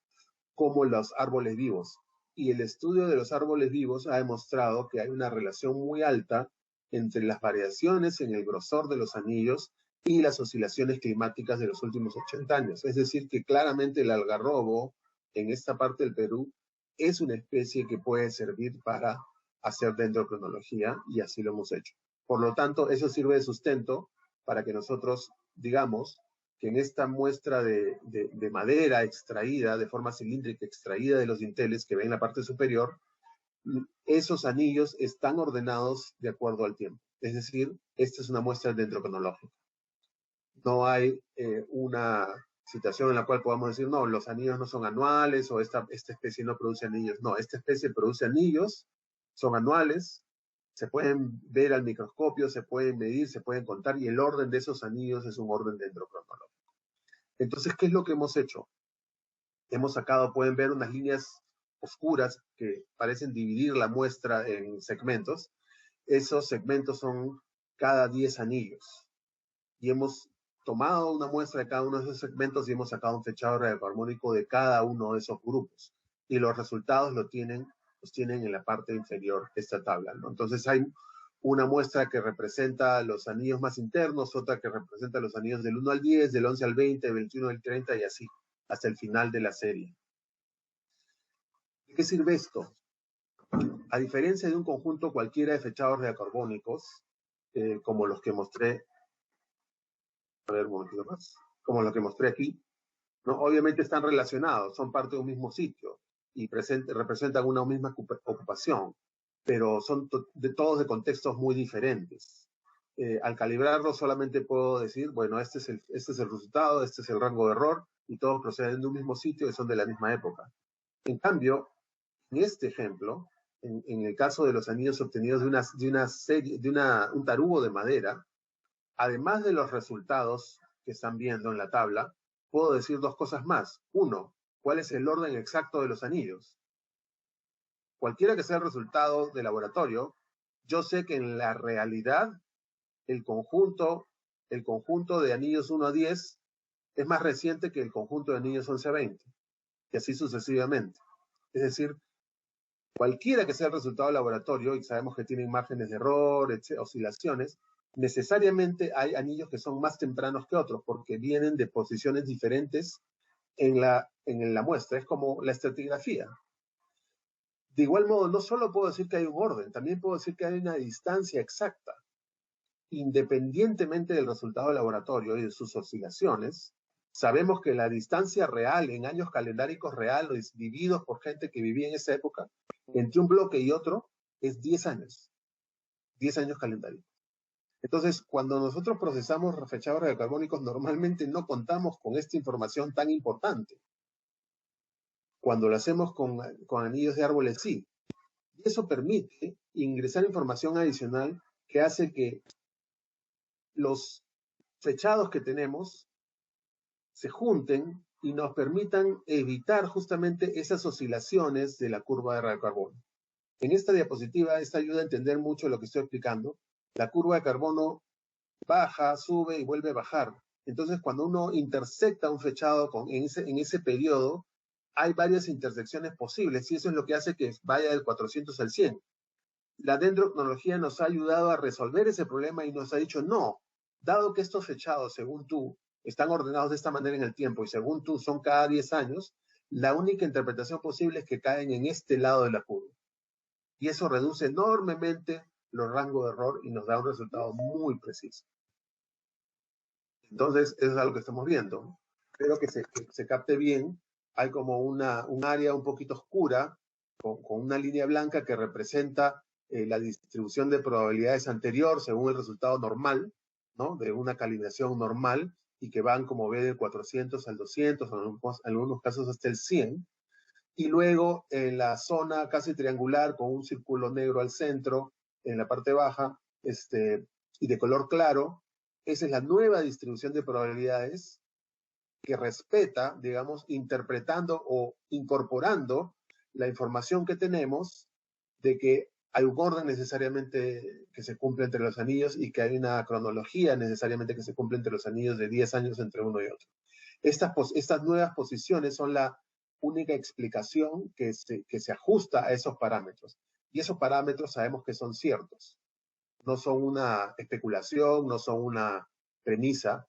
como los árboles vivos. Y el estudio de los árboles vivos ha demostrado que hay una relación muy alta entre las variaciones en el grosor de los anillos y las oscilaciones climáticas de los últimos 80 años. Es decir, que claramente el algarrobo en esta parte del Perú es una especie que puede servir para hacer dendrocronología y así lo hemos hecho. Por lo tanto, eso sirve de sustento para que nosotros digamos que en esta muestra de madera extraída, de forma cilíndrica extraída de los dinteles que ven en la parte superior, esos anillos están ordenados de acuerdo al tiempo. Es decir, esta es una muestra dendrocronológica. No hay una situación en la cual podamos decir, no, los anillos no son anuales o esta especie no produce anillos. No, esta especie produce anillos, son anuales, se pueden ver al microscopio, se pueden medir, se pueden contar, y el orden de esos anillos es un orden dendrocronológico. Entonces, ¿qué es lo que hemos hecho? Hemos sacado, pueden ver unas líneas oscuras que parecen dividir la muestra en segmentos. Esos segmentos son cada 10 anillos. Y hemos tomado una muestra de cada uno de esos segmentos y hemos sacado un fechado radiocarbónico de cada uno de esos grupos. Y los resultados los tienen en la parte inferior de esta tabla, ¿no? Entonces hay una muestra que representa los anillos más internos, otra que representa los anillos del 1 al 10, del 11 al 20, del 21 al 30 y así, hasta el final de la serie. ¿De qué sirve esto? A diferencia de un conjunto cualquiera de fechados radiocarbónicos, como los que mostré, a ver un momentito más, como los que mostré aquí, ¿no? Obviamente están relacionados, son parte de un mismo sitio y representan una misma ocupación, pero son todos de contextos muy diferentes. Al calibrarlo solamente puedo decir, bueno, este es el resultado, este es el rango de error, y todos proceden de un mismo sitio y son de la misma época. En cambio, en este ejemplo, en el caso de los anillos obtenidos de un tarugo de madera, además de los resultados que están viendo en la tabla, puedo decir dos cosas más. Uno, ¿cuál es el orden exacto de los anillos? Cualquiera que sea el resultado de laboratorio, yo sé que en la realidad el conjunto de anillos 1 a 10 es más reciente que el conjunto de anillos 11 a 20, y así sucesivamente. Es decir, cualquiera que sea el resultado del laboratorio, y sabemos que tienen márgenes de error, oscilaciones, necesariamente hay anillos que son más tempranos que otros, porque vienen de posiciones diferentes en la muestra. Es como la estratigrafía. De igual modo, no solo puedo decir que hay un orden, también puedo decir que hay una distancia exacta. Independientemente del resultado del laboratorio y de sus oscilaciones, sabemos que la distancia real en años calendáricos reales divididos por gente que vivía en esa época, entre un bloque y otro, es 10 años. 10 años calendáricos. Entonces, cuando nosotros procesamos fechados radiocarbónicos, normalmente no contamos con esta información tan importante. Cuando lo hacemos con anillos de árboles, sí. Y eso permite ingresar información adicional que hace que los fechados que tenemos se junten y nos permitan evitar justamente esas oscilaciones de la curva de radiocarbono. En esta diapositiva, esta ayuda a entender mucho lo que estoy explicando. La curva de carbono baja, sube y vuelve a bajar. Entonces, cuando uno intersecta un fechado en ese periodo, hay varias intersecciones posibles y eso es lo que hace que vaya del 400 al 100. La dendrocronología nos ha ayudado a resolver ese problema y nos ha dicho, no, dado que estos fechados, según tú, están ordenados de esta manera en el tiempo y según tú son cada 10 años, la única interpretación posible es que caen en este lado de la curva. Y eso reduce enormemente los rangos de error y nos da un resultado muy preciso. Entonces, eso es algo que estamos viendo. Espero que se capte bien. Hay como un área un poquito oscura con una línea blanca que representa la distribución de probabilidades anterior según el resultado normal, ¿no? De una calibración normal. y que van, como ve, del 400 al 200, en algunos casos hasta el 100. Y luego en la zona casi triangular, con un círculo negro al centro, en la parte baja, y de color claro, esa es la nueva distribución de probabilidades que respeta, digamos, interpretando o incorporando la información que tenemos de que hay un orden necesariamente que se cumple entre los anillos y que hay una cronología necesariamente que se cumple entre los anillos de 10 años entre uno y otro. Estas nuevas posiciones son la única explicación que se ajusta a esos parámetros. Y esos parámetros sabemos que son ciertos. No son una especulación, no son una premisa.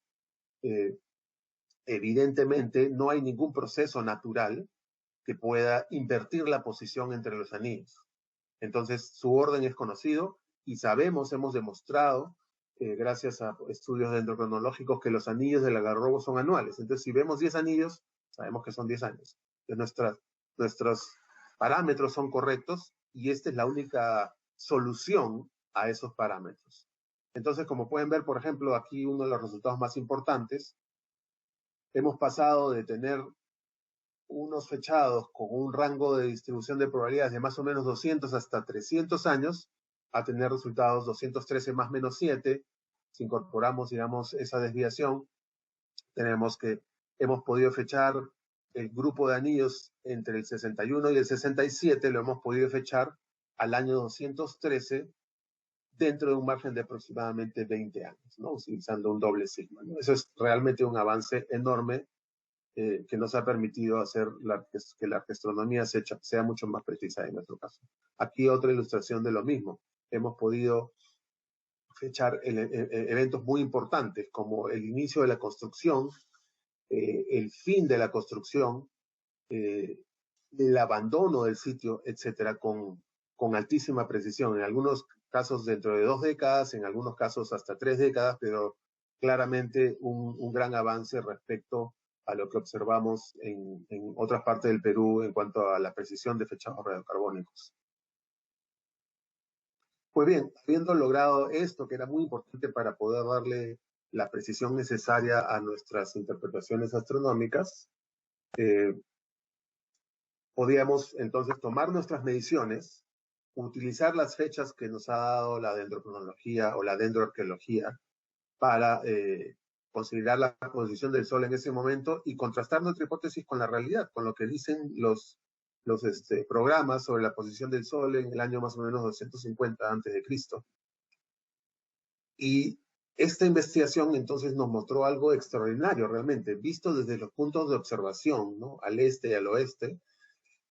Evidentemente, no hay ningún proceso natural que pueda invertir la posición entre los anillos. Entonces, su orden es conocido y sabemos, hemos demostrado, gracias a estudios dendrocronológicos, que los anillos del algarrobo son anuales. Entonces, si vemos 10 anillos, sabemos que son 10 años. Entonces, nuestros parámetros son correctos y esta es la única solución a esos parámetros. Entonces, como pueden ver, por ejemplo, aquí uno de los resultados más importantes, hemos pasado de tener unos fechados con un rango de distribución de probabilidades de más o menos 200 hasta 300 años a tener resultados 213 más menos 7. Si incorporamos, digamos, esa desviación, tenemos que hemos podido fechar el grupo de anillos entre el 61 y el 67, lo hemos podido fechar al año 213 dentro de un margen de aproximadamente 20 años, ¿no? Utilizando un doble sigma, ¿no? Eso es realmente un avance enorme que nos ha permitido hacer que la astronomía sea mucho más precisa en nuestro caso. Aquí otra ilustración de lo mismo. Hemos podido fechar eventos muy importantes como el inicio de la construcción, el fin de la construcción, el abandono del sitio, etcétera, con altísima precisión. En algunos casos dentro de 2 décadas, en algunos casos hasta 3 décadas, pero claramente un gran avance respecto a lo que observamos en otras partes del Perú en cuanto a la precisión de fechados radiocarbónicos. Pues bien, habiendo logrado esto, que era muy importante para poder darle la precisión necesaria a nuestras interpretaciones astronómicas, podíamos entonces tomar nuestras mediciones, utilizar las fechas que nos ha dado la dendrocronología o la dendroarqueología para considerar la posición del Sol en ese momento y contrastar nuestra hipótesis con la realidad, con lo que dicen los programas sobre la posición del Sol en el año más o menos 250 a.C. Y esta investigación entonces nos mostró algo extraordinario realmente, visto desde los puntos de observación, ¿no? Al este y al oeste,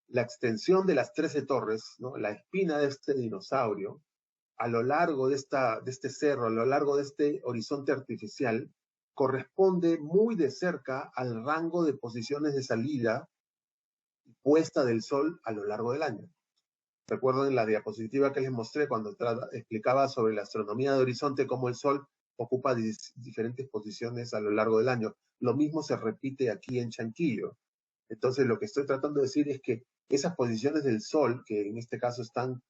la extensión de las 13 torres, ¿no? La espina de este dinosaurio, a lo largo de este cerro, a lo largo de este horizonte artificial, corresponde muy de cerca al rango de posiciones de salida y puesta del Sol a lo largo del año. Recuerdo en la diapositiva que les mostré cuando explicaba sobre la astronomía de horizonte, cómo el Sol ocupa diferentes posiciones a lo largo del año. Lo mismo se repite aquí en Chanquillo. Entonces, lo que estoy tratando de decir es que esas posiciones del Sol, que en este caso están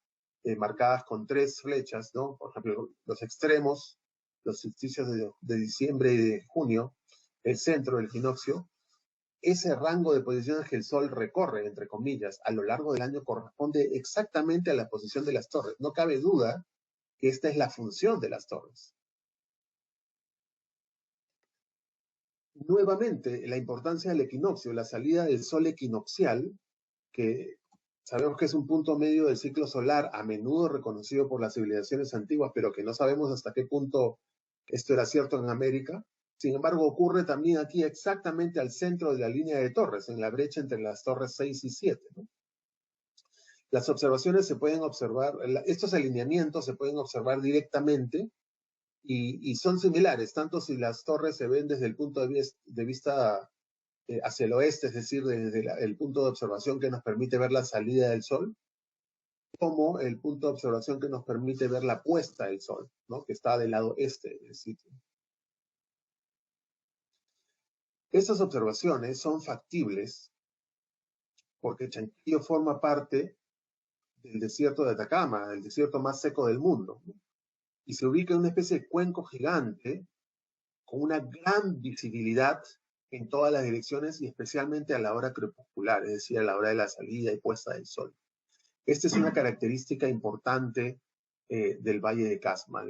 marcadas con 3 flechas, ¿no? Por ejemplo, los extremos, los solsticios de diciembre y de junio, el centro, el equinoccio, ese rango de posiciones que el Sol recorre, entre comillas, a lo largo del año corresponde exactamente a la posición de las torres. No cabe duda que esta es la función de las torres. Nuevamente, la importancia del equinoccio, la salida del Sol equinoccial, que sabemos que es un punto medio del ciclo solar, a menudo reconocido por las civilizaciones antiguas, pero que no sabemos hasta qué punto esto era cierto en América. Sin embargo, ocurre también aquí exactamente al centro de la línea de torres, en la brecha entre las torres 6 y 7, ¿no? Las observaciones se pueden observar, estos alineamientos se pueden observar directamente y son similares, tanto si las torres se ven desde el punto de vista hacia el oeste, es decir, desde el punto de observación que nos permite ver la salida del Sol, como el punto de observación que nos permite ver la puesta del Sol, ¿no? Que está del lado este del sitio. Estas observaciones son factibles porque Chanquillo forma parte del desierto de Atacama, el desierto más seco del mundo, ¿no? Y se ubica en una especie de cuenco gigante con una gran visibilidad en todas las direcciones y especialmente a la hora crepuscular, es decir, a la hora de la salida y puesta del sol. Esta es una característica importante del Valle de Casma.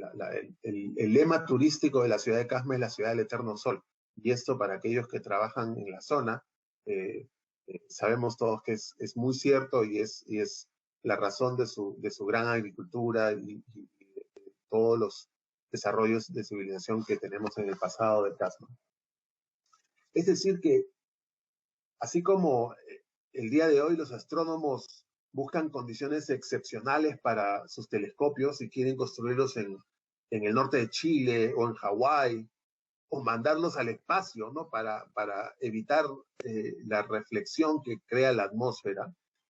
El lema turístico de la ciudad de Casma es la ciudad del eterno sol. Y esto, para aquellos que trabajan en la zona, sabemos todos que es muy cierto y es la razón de su gran agricultura y todos los desarrollos de civilización que tenemos en el pasado de Casma. Es decir que, así como el día de hoy los astrónomos buscan condiciones excepcionales para sus telescopios y quieren construirlos en el norte de Chile o en Hawái, o mandarlos al espacio, ¿no? Para evitar la reflexión que crea la atmósfera.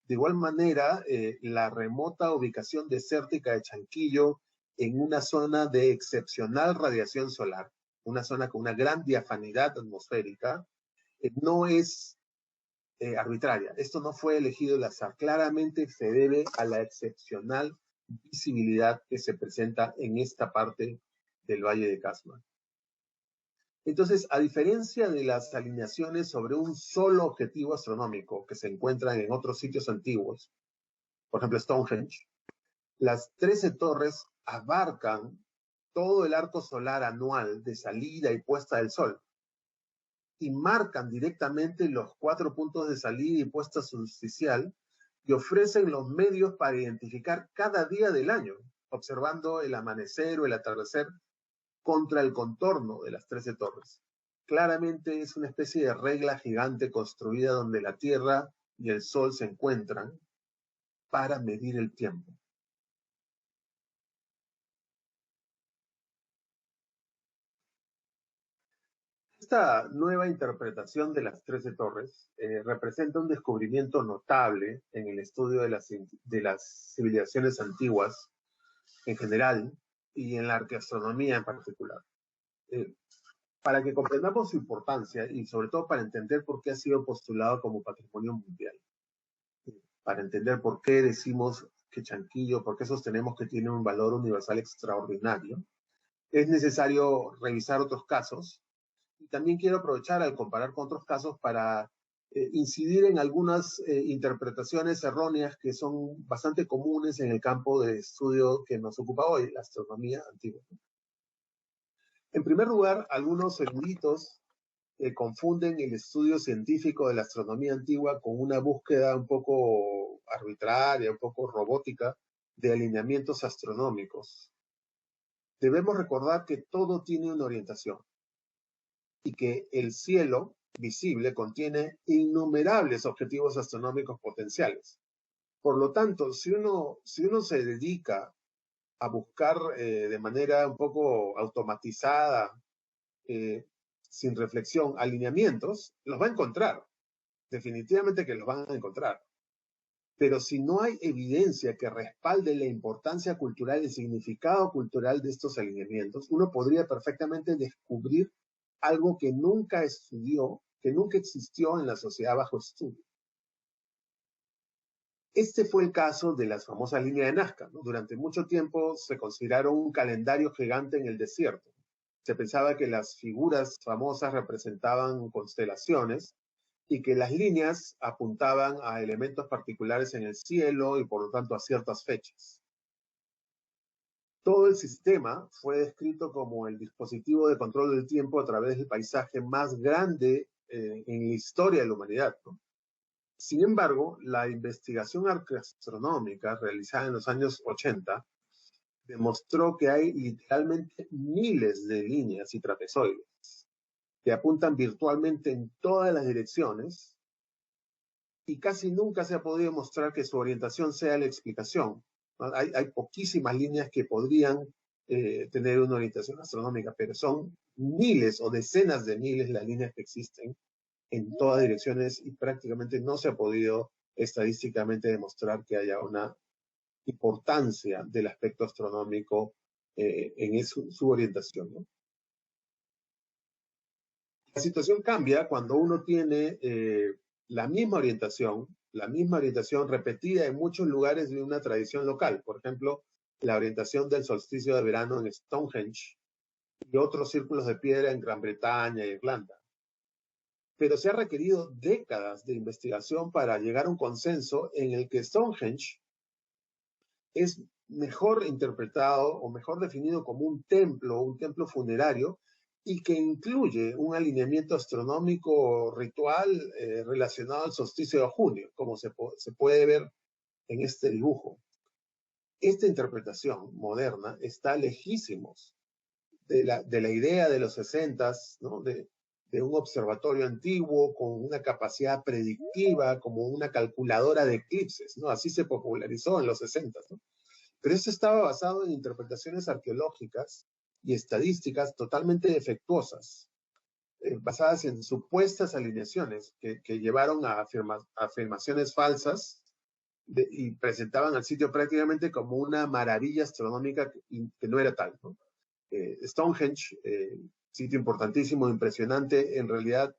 De igual manera, la remota ubicación desértica de Chanquillo en una zona de excepcional radiación solar, una zona con una gran diafanidad atmosférica, no es arbitraria. Esto no fue elegido al azar. Claramente se debe a la excepcional visibilidad que se presenta en esta parte del Valle de Casma. Entonces, a diferencia de las alineaciones sobre un solo objetivo astronómico que se encuentran en otros sitios antiguos, por ejemplo Stonehenge, las 13 torres abarcan todo el arco solar anual de salida y puesta del Sol y marcan directamente los 4 puntos de salida y puesta solsticial y ofrecen los medios para identificar cada día del año, observando el amanecer o el atardecer contra el contorno de las 13 torres. Claramente es una especie de regla gigante construida donde la Tierra y el Sol se encuentran para medir el tiempo. Esta nueva interpretación de las 13 torres representa un descubrimiento notable en el estudio de las civilizaciones antiguas en general y en la arqueoastronomía en particular. Para que comprendamos su importancia y sobre todo para entender por qué ha sido postulado como patrimonio mundial. Para entender por qué decimos que Chanquillo, por qué sostenemos que tiene un valor universal extraordinario, es necesario revisar otros casos. Y también quiero aprovechar al comparar con otros casos para incidir en algunas interpretaciones erróneas que son bastante comunes en el campo de estudio que nos ocupa hoy, la astronomía antigua. En primer lugar, algunos eruditos confunden el estudio científico de la astronomía antigua con una búsqueda un poco arbitraria, un poco robótica de alineamientos astronómicos. Debemos recordar que todo tiene una orientación y que el cielo visible contiene innumerables objetivos astronómicos potenciales. Por lo tanto, si uno se dedica a buscar de manera un poco automatizada, sin reflexión, alineamientos, los va a encontrar. Definitivamente que los van a encontrar. Pero si no hay evidencia que respalde la importancia cultural y el significado cultural de estos alineamientos, uno podría perfectamente descubrir algo que nunca estudió, que nunca existió en la sociedad bajo estudio. Este fue el caso de las famosas líneas de Nazca, ¿no? Durante mucho tiempo se consideraron un calendario gigante en el desierto. Se pensaba que las figuras famosas representaban constelaciones y que las líneas apuntaban a elementos particulares en el cielo y por lo tanto a ciertas fechas. Todo el sistema fue descrito como el dispositivo de control del tiempo a través del paisaje más grande en la historia de la humanidad, ¿no? Sin embargo, la investigación arqueoastronómica realizada en los años 80 demostró que hay literalmente miles de líneas y trapezoides que apuntan virtualmente en todas las direcciones y casi nunca se ha podido mostrar que su orientación sea la explicación. Hay poquísimas líneas que podrían tener una orientación astronómica, pero son miles o decenas de miles las líneas que existen en todas direcciones y prácticamente no se ha podido estadísticamente demostrar que haya una importancia del aspecto astronómico en su orientación, ¿no? La situación cambia cuando uno tiene la misma orientación repetida en muchos lugares de una tradición local. Por ejemplo, la orientación del solsticio de verano en Stonehenge y otros círculos de piedra en Gran Bretaña e Irlanda. Pero se ha requerido décadas de investigación para llegar a un consenso en el que Stonehenge es mejor interpretado o mejor definido como un templo funerario, y que incluye un alineamiento astronómico ritual relacionado al solsticio de junio, como se puede ver en este dibujo. Esta interpretación moderna está lejísimos de la idea de los 60s, ¿no? de un observatorio antiguo con una capacidad predictiva, como una calculadora de eclipses, ¿no? Así se popularizó en los 60s, ¿no? Pero esto estaba basado en interpretaciones arqueológicas y estadísticas totalmente defectuosas, basadas en supuestas alineaciones que llevaron a afirmaciones falsas y presentaban al sitio prácticamente como una maravilla astronómica que no era tal, ¿no? Stonehenge, sitio importantísimo, impresionante, en realidad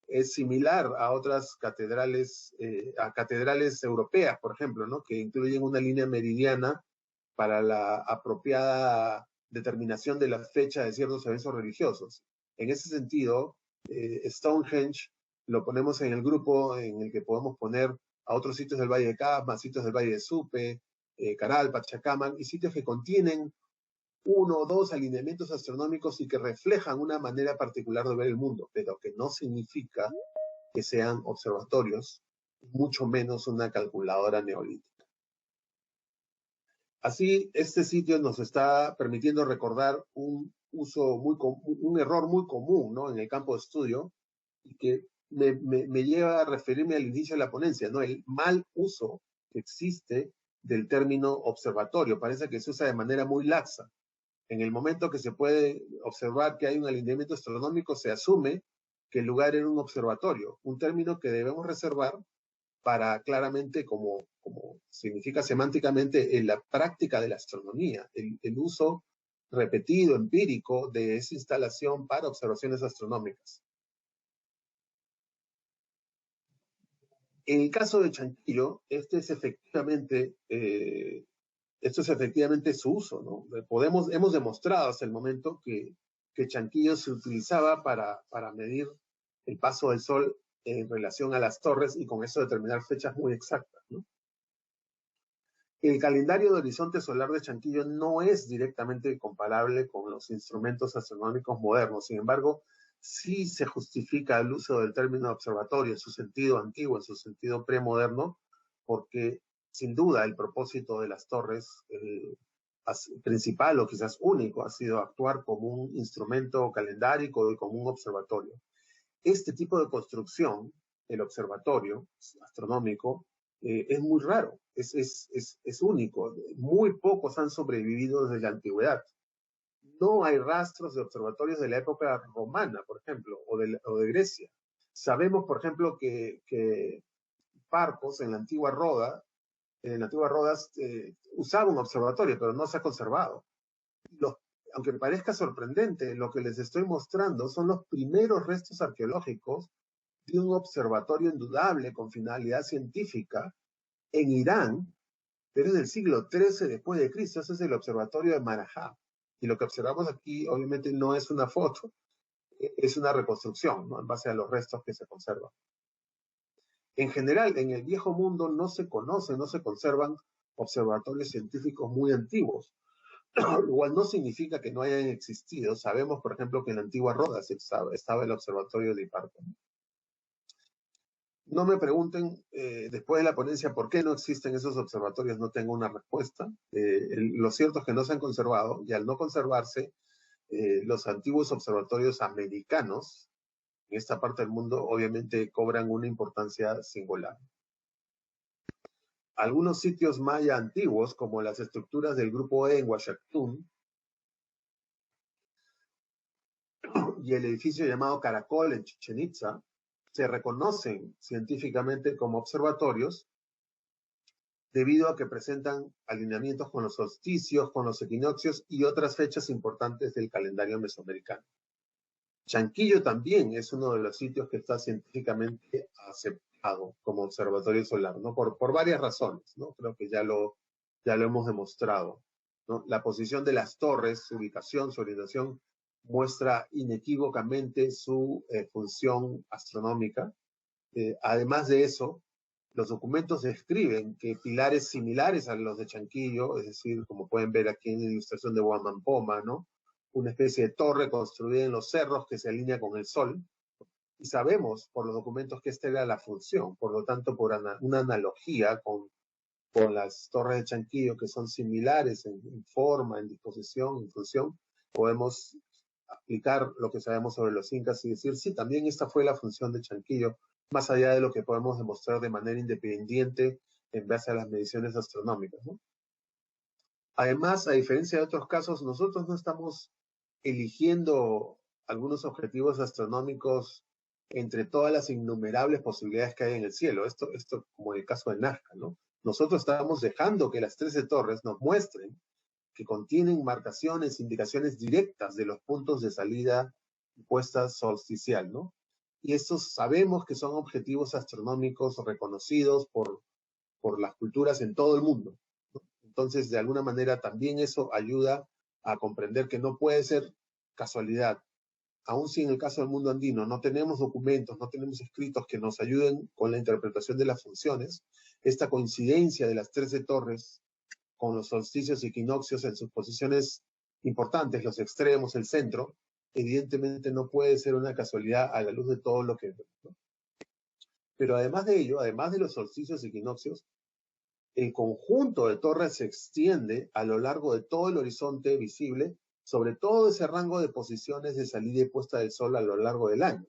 es similar a otras catedrales, a catedrales europeas, por ejemplo, ¿no? Que incluyen una línea meridiana para la apropiada determinación de la fecha de ciertos eventos religiosos. En ese sentido, Stonehenge lo ponemos en el grupo en el que podemos poner a otros sitios del Valle de Cabma, sitios del Valle de Supe, Caral, Pachacamac, y sitios que contienen uno o dos alineamientos astronómicos y que reflejan una manera particular de ver el mundo, pero que no significa que sean observatorios, mucho menos una calculadora neolítica. Así, este sitio nos está permitiendo recordar un error muy común, ¿no? En el campo de estudio, y que me lleva a referirme al inicio de la ponencia, ¿no? El mal uso que existe del término observatorio. Parece que se usa de manera muy laxa. En el momento que se puede observar que hay un alineamiento astronómico, se asume que el lugar era un observatorio, un término que debemos reservar para claramente, como significa semánticamente, en la práctica de la astronomía, el uso repetido, empírico, de esa instalación para observaciones astronómicas. En el caso de Chanquillo, esto es efectivamente su uso, ¿no? Hemos demostrado hasta el momento que Chanquillo se utilizaba para medir el paso del Sol en relación a las torres y con eso determinar fechas muy exactas, ¿no? El calendario de horizonte solar de Chanquillo no es directamente comparable con los instrumentos astronómicos modernos. Sin embargo, sí se justifica el uso del término observatorio en su sentido antiguo, en su sentido premoderno, porque sin duda el propósito de las torres principal o quizás único ha sido actuar como un instrumento calendárico y como un observatorio. Este tipo de construcción, el observatorio astronómico, es muy raro, es único. Muy pocos han sobrevivido desde la antigüedad. No hay rastros de observatorios de la época romana, por ejemplo, o de Grecia. Sabemos, por ejemplo, que Parcos, en la antigua Rodas, usaba un observatorio, pero no se ha conservado. Aunque me parezca sorprendente, lo que les estoy mostrando son los primeros restos arqueológicos de un observatorio indudable con finalidad científica en Irán, pero es del siglo XIII después de Cristo. Ese es el observatorio de Marajá. Y lo que observamos aquí, obviamente, no es una foto, es una reconstrucción, ¿no? En base a los restos que se conservan. En general, en el viejo mundo no se conservan observatorios científicos muy antiguos. Lo cual no significa que no hayan existido. Sabemos, por ejemplo, que en la antigua Rodas estaba el observatorio de Hiparco. No me pregunten después de la ponencia por qué no existen esos observatorios, no tengo una respuesta. Lo cierto es que no se han conservado, y al no conservarse, los antiguos observatorios americanos en esta parte del mundo obviamente cobran una importancia singular. Algunos sitios maya antiguos, como las estructuras del grupo E en Huachactún y el edificio llamado Caracol en Chichén Itzá, se reconocen científicamente como observatorios debido a que presentan alineamientos con los solsticios, con los equinoccios y otras fechas importantes del calendario mesoamericano. Chanquillo también es uno de los sitios que está científicamente aceptado como observatorio solar, ¿no? Por varias razones, ¿no? Creo que ya lo hemos demostrado, ¿no? La posición de las torres, su ubicación, su orientación, muestra inequívocamente su función astronómica. Además de eso, los documentos describen que pilares similares a los de Chanquillo, es decir, como pueden ver aquí en la ilustración de Huamampoma, ¿no? Una especie de torre construida en los cerros que se alinea con el Sol, y sabemos por los documentos que esta era la función, por lo tanto, por una analogía con las torres de Chanquillo, que son similares en forma, en disposición, en función, podemos aplicar lo que sabemos sobre los incas y decir, sí, también esta fue la función de Chanquillo, más allá de lo que podemos demostrar de manera independiente en base a las mediciones astronómicas, ¿no? Además, a diferencia de otros casos, nosotros no estamos eligiendo algunos objetivos astronómicos entre todas las innumerables posibilidades que hay en el cielo. Esto como el caso de Nazca, ¿no? Nosotros estamos dejando que las 13 torres nos muestren que contienen marcaciones, indicaciones directas de los puntos de salida y puesta solsticial, ¿no? Y estos sabemos que son objetivos astronómicos reconocidos por las culturas en todo el mundo, ¿no? Entonces, de alguna manera, también eso ayuda a comprender que no puede ser casualidad. Aún si en el caso del mundo andino no tenemos documentos, no tenemos escritos que nos ayuden con la interpretación de las funciones, esta coincidencia de las 13 torres con los solsticios y equinoccios en sus posiciones importantes, los extremos, el centro, evidentemente no puede ser una casualidad a la luz de todo lo que vemos, ¿no? Pero además de ello, además de los solsticios y equinoccios, el conjunto de torres se extiende a lo largo de todo el horizonte visible, sobre todo ese rango de posiciones de salida y puesta del sol a lo largo del año.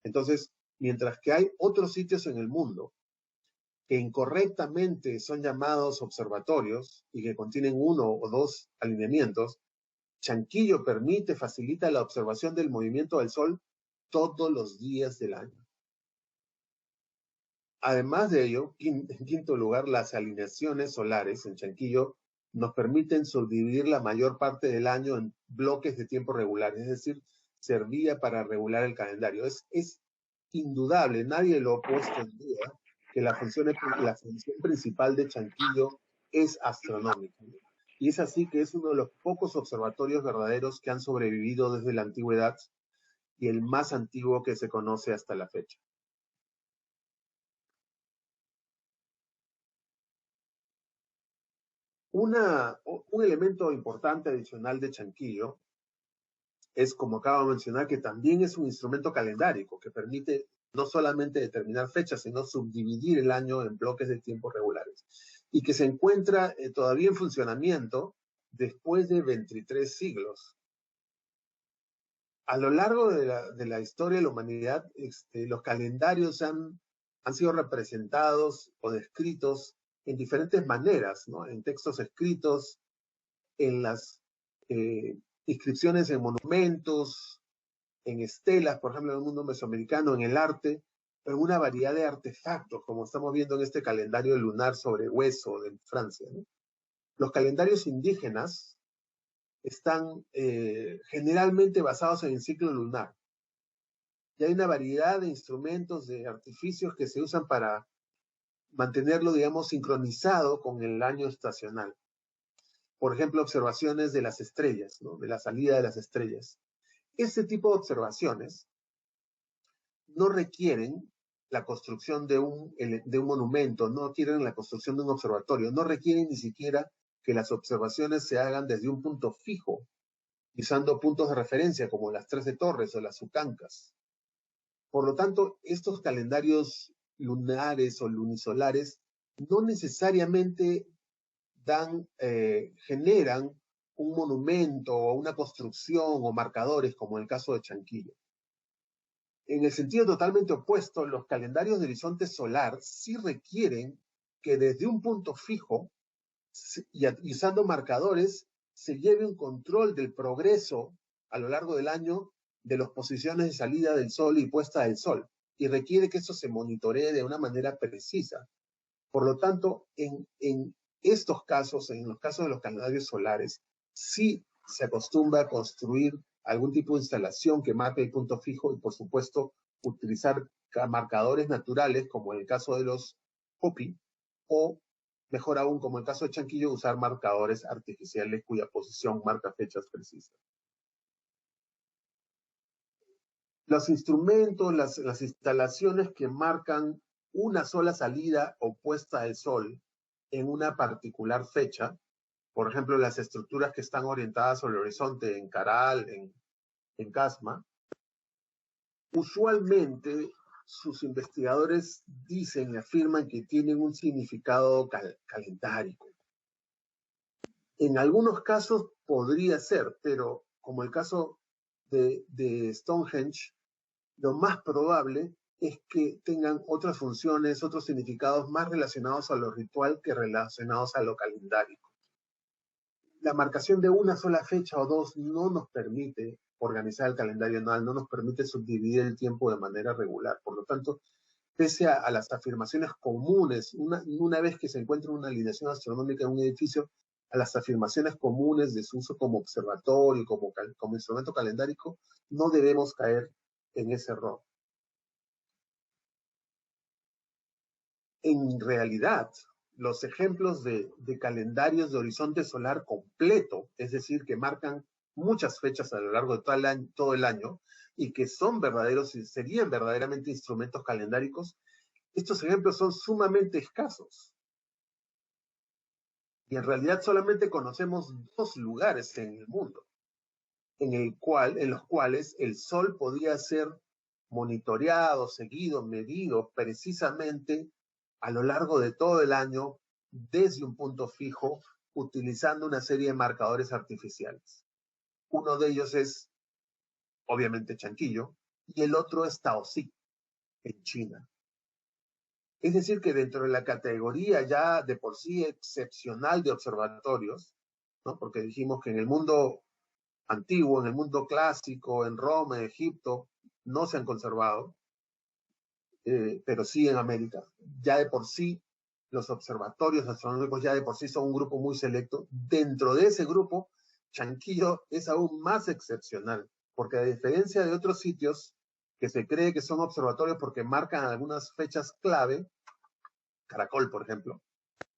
Entonces, mientras que hay otros sitios en el mundo que incorrectamente son llamados observatorios y que contienen uno o dos alineamientos, Chanquillo facilita la observación del movimiento del Sol todos los días del año. Además de ello, en quinto lugar, las alineaciones solares en Chanquillo nos permiten subdividir la mayor parte del año en bloques de tiempo regulares, es decir, servía para regular el calendario. Es indudable, nadie lo ha puesto en duda, que la función principal de Chanquillo es astronómica. Y es así que es uno de los pocos observatorios verdaderos que han sobrevivido desde la antigüedad y el más antiguo que se conoce hasta la fecha. Un elemento importante adicional de Chanquillo es, como acabo de mencionar, que también es un instrumento calendárico que permite no solamente determinar fechas, sino subdividir el año en bloques de tiempo regulares, y que se encuentra todavía en funcionamiento después de 23 siglos. A lo largo de la historia de la humanidad, los calendarios han sido representados o descritos en diferentes maneras, ¿no? En textos escritos, en las inscripciones en monumentos, en estelas, por ejemplo, en el mundo mesoamericano, en el arte, en una variedad de artefactos, como estamos viendo en este calendario lunar sobre hueso de Francia, ¿no? Los calendarios indígenas están generalmente basados en el ciclo lunar. Y hay una variedad de instrumentos, de artificios que se usan para mantenerlo, digamos, sincronizado con el año estacional. Por ejemplo, observaciones de las estrellas, ¿no? De la salida de las estrellas. Este tipo de observaciones no requieren la construcción de un monumento, no requieren la construcción de un observatorio, no requieren ni siquiera que las observaciones se hagan desde un punto fijo, usando puntos de referencia como las 13 torres o las Ucancas. Por lo tanto, estos calendarios lunares o lunisolares no necesariamente generan un monumento o una construcción o marcadores como en el caso de Chanquillo. En el sentido totalmente opuesto, los calendarios de horizonte solar sí requieren que desde un punto fijo y usando marcadores se lleve un control del progreso a lo largo del año de las posiciones de salida del sol y puesta del sol, y requiere que eso se monitoree de una manera precisa. Por lo tanto, en estos casos, en los casos de los calendarios solares, sí se acostumbra a construir algún tipo de instalación que marque el punto fijo y, por supuesto, utilizar marcadores naturales, como en el caso de los Hopi, o mejor aún, como en el caso de Chanquillo, usar marcadores artificiales cuya posición marca fechas precisas. Los instrumentos, las instalaciones que marcan una sola salida o puesta del sol en una particular fecha, por ejemplo, las estructuras que están orientadas sobre el horizonte en Caral, en Casma, usualmente sus investigadores dicen y afirman que tienen un significado calendárico. En algunos casos podría ser, pero como el caso de Stonehenge, lo más probable es que tengan otras funciones, otros significados más relacionados a lo ritual que relacionados a lo calendárico. La marcación de una sola fecha o dos no nos permite organizar el calendario anual, no nos permite subdividir el tiempo de manera regular. Por lo tanto, pese a las afirmaciones comunes, una vez que se encuentra una alineación astronómica en un edificio, a las afirmaciones comunes de su uso como observatorio, como instrumento calendárico, no debemos caer en ese error. En realidad, los ejemplos de calendarios de horizonte solar completo, es decir, que marcan muchas fechas a lo largo de todo el año y que son verdaderos y serían verdaderamente instrumentos calendáricos, estos ejemplos son sumamente escasos. Y en realidad solamente conocemos 2 lugares en el mundo en los cuales el sol podía ser monitoreado, seguido, medido precisamente a lo largo de todo el año desde un punto fijo, utilizando una serie de marcadores artificiales. Uno de ellos es, obviamente, Chanquillo, y el otro es Taoxi, en China. Es decir, que dentro de la categoría ya de por sí excepcional de observatorios, ¿no? Porque dijimos que en el mundo antiguo, en el mundo clásico, en Roma, en Egipto, no se han conservado, pero sí en América. Ya de por sí, los observatorios astronómicos ya de por sí son un grupo muy selecto. Dentro de ese grupo, Chanquillo es aún más excepcional, porque a diferencia de otros sitios que se cree que son observatorios porque marcan algunas fechas clave, Caracol, por ejemplo,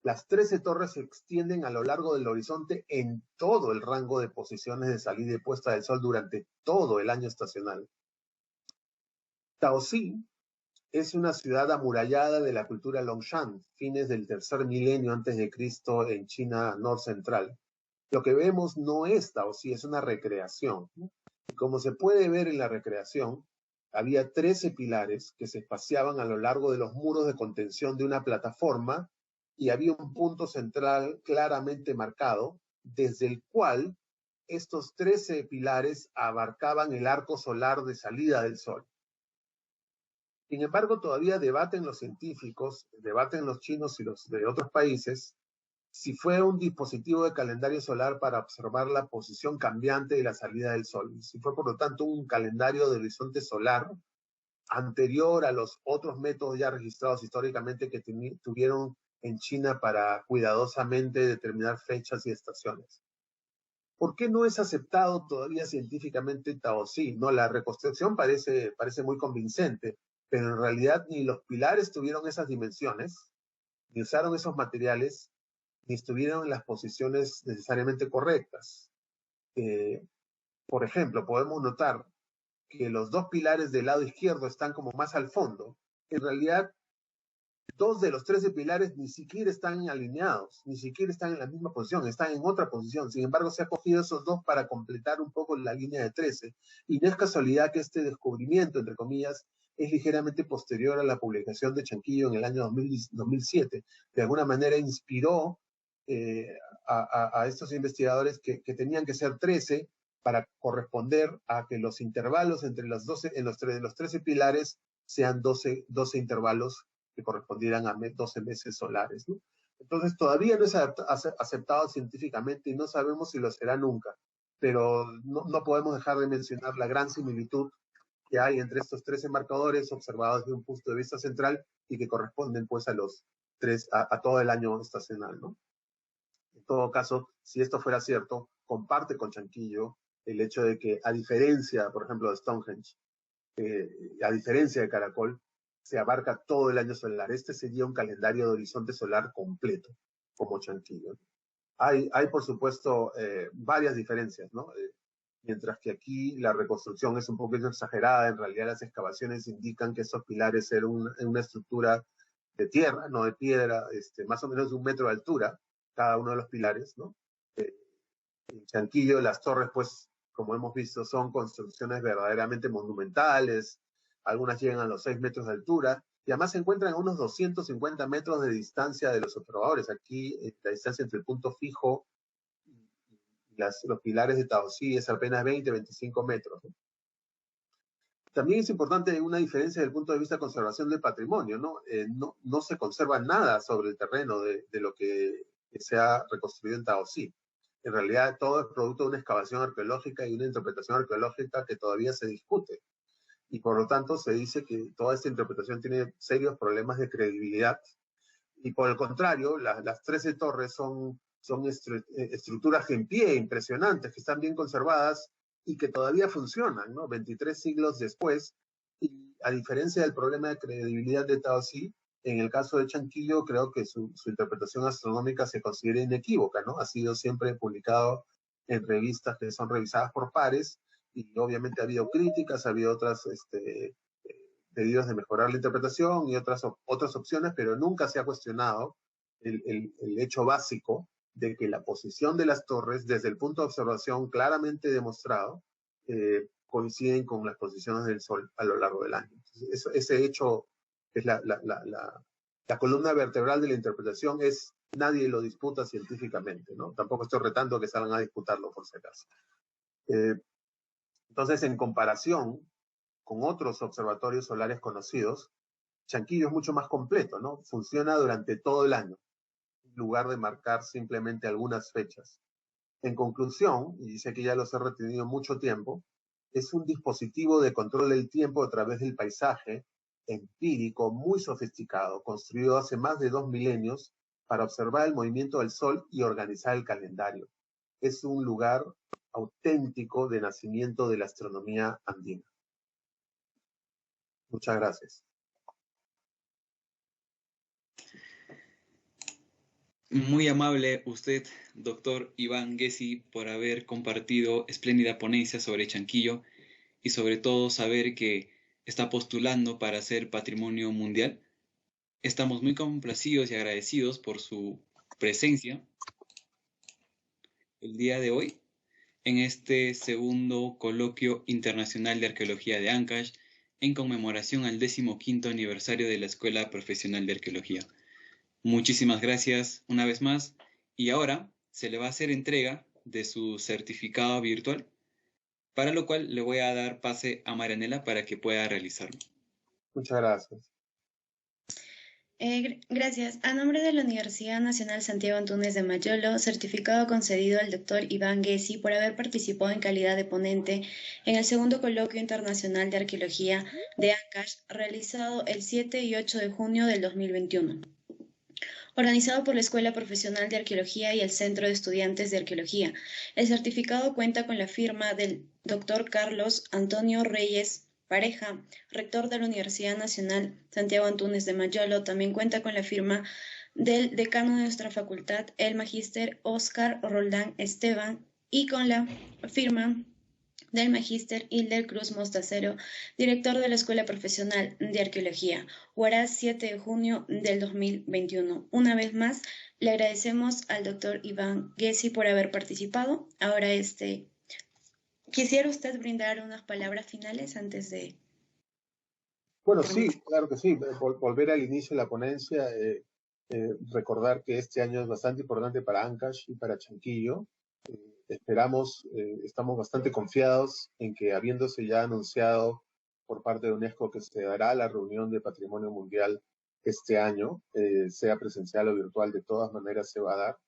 las 13 torres se extienden a lo largo del horizonte en todo el rango de posiciones de salida y puesta del sol durante todo el año estacional. Taoxi es una ciudad amurallada de la cultura Longshan, fines del tercer milenio antes de Cristo en China norcentral. Lo que vemos no es Taoxi, es una recreación. Y como se puede ver en la recreación, había 13 pilares que se espaciaban a lo largo de los muros de contención de una plataforma y había un punto central claramente marcado, desde el cual estos 13 pilares abarcaban el arco solar de salida del Sol. Sin embargo, todavía debaten los científicos, debaten los chinos y los de otros países, si fue un dispositivo de calendario solar para observar la posición cambiante de la salida del Sol, si fue por lo tanto un calendario de horizonte solar anterior a los otros métodos ya registrados históricamente que tuvieron en China para cuidadosamente determinar fechas y estaciones. ¿Por qué no es aceptado todavía científicamente Taoxi? No, la reconstrucción parece muy convincente, pero en realidad ni los pilares tuvieron esas dimensiones, ni usaron esos materiales, ni estuvieron en las posiciones necesariamente correctas. Por ejemplo, podemos notar que los 2 pilares del lado izquierdo están como más al fondo. En realidad, 2 de los 13 pilares ni siquiera están alineados, ni siquiera están en la misma posición, están en otra posición. Sin embargo, se ha cogido esos 2 para completar un poco la línea de 13. Y no es casualidad que este descubrimiento, entre comillas, es ligeramente posterior a la publicación de Chanquillo en el año 2007. De alguna manera inspiró a estos investigadores que tenían que ser 13 para corresponder a que los intervalos entre los 13 pilares sean 12 intervalos que correspondieran a 12 meses solares, ¿no? Entonces todavía no es aceptado científicamente y no sabemos si lo será nunca, pero no podemos dejar de mencionar la gran similitud que hay entre estos 13 marcadores observados desde un punto de vista central y que corresponden pues a todo el año estacional, ¿no? En todo caso, si esto fuera cierto, comparte con Chanquillo el hecho de que, a diferencia, por ejemplo, de Stonehenge, a diferencia de Caracol, se abarca todo el año solar. Este sería un calendario de horizonte solar completo, como Chanquillo. Hay por supuesto, varias diferencias, ¿no? mientras que aquí la reconstrucción es un poquito exagerada. En realidad las excavaciones indican que esos pilares eran una estructura de tierra, no de piedra, más o menos de 1 metro de altura, cada uno de los pilares, ¿no? En Chanquillo las torres, pues, como hemos visto, son construcciones verdaderamente monumentales, algunas llegan a los 6 metros de altura, y además se encuentran a unos 250 metros de distancia de los observadores. Aquí la distancia entre el punto fijo y los pilares de Taosí es apenas 20-25 metros, ¿no? También es importante una diferencia desde el punto de vista de conservación del patrimonio, ¿no? No se conserva nada sobre el terreno de lo que se ha reconstruido en Taosí. En realidad todo es producto de una excavación arqueológica y una interpretación arqueológica que todavía se discute. Y por lo tanto se dice que toda esta interpretación tiene serios problemas de credibilidad. Y por el contrario, las 13 torres son estructuras en pie impresionantes, que están bien conservadas y que todavía funcionan, ¿no? 23 siglos después. Y a diferencia del problema de credibilidad de Taosí, en el caso de Chanquillo, creo que su interpretación astronómica se considera inequívoca, ¿no? Ha sido siempre publicado en revistas que son revisadas por pares, y obviamente ha habido críticas, ha habido otras pedidos de mejorar la interpretación y otras opciones, pero nunca se ha cuestionado el hecho básico de que la posición de las torres, desde el punto de observación claramente demostrado, coinciden con las posiciones del Sol a lo largo del año. Entonces, ese hecho es la columna vertebral de la interpretación, nadie lo disputa científicamente, ¿no? Tampoco estoy retando a que salgan a disputarlo, por si acaso. Entonces, en comparación con otros observatorios solares conocidos, Chanquillo es mucho más completo, ¿no? Funciona durante todo el año, en lugar de marcar simplemente algunas fechas. En conclusión, y sé que ya los he retenido mucho tiempo, es un dispositivo de control del tiempo a través del paisaje, empírico, muy sofisticado, construido hace más de 2 milenios para observar el movimiento del Sol y organizar el calendario. Es un lugar auténtico de nacimiento de la astronomía andina. Muchas gracias. Muy amable usted, doctor Iván Gessi, por haber compartido espléndida ponencia sobre Chanquillo y sobre todo saber que está postulando para ser patrimonio mundial. Estamos muy complacidos y agradecidos por su presencia el día de hoy en este segundo coloquio internacional de arqueología de Ancash en conmemoración al 15º aniversario de la Escuela Profesional de Arqueología. Muchísimas gracias una vez más, y ahora se le va a hacer entrega de su certificado virtual, para lo cual le voy a dar pase a Marianela para que pueda realizarlo. Muchas gracias. Gracias. A nombre de la Universidad Nacional Santiago Antúnez de Mayolo, certificado concedido al doctor Iván Gessi por haber participado en calidad de ponente en el segundo coloquio internacional de arqueología de Ancash, realizado el 7 y 8 de junio del 2021. Organizado por la Escuela Profesional de Arqueología y el Centro de Estudiantes de Arqueología. El certificado cuenta con la firma del doctor Carlos Antonio Reyes Pareja, rector de la Universidad Nacional Santiago Antúnez de Mayolo. También cuenta con la firma del decano de nuestra facultad, el magíster Óscar Roldán Esteban, y con la firma del magíster Hilder Cruz Mostacero, director de la Escuela Profesional de Arqueología, Huaraz, 7 de junio del 2021. Una vez más, le agradecemos al doctor Iván Gessi por haber participado. Ahora, ¿quisiera usted brindar unas palabras finales antes de...? Bueno, sí, claro que sí. Volver al inicio de la ponencia, recordar que este año es bastante importante para Ancash y para Chanquillo. Estamos bastante confiados en que, habiéndose ya anunciado por parte de UNESCO que se dará la reunión de Patrimonio Mundial este año, sea presencial o virtual, de todas maneras se va a dar.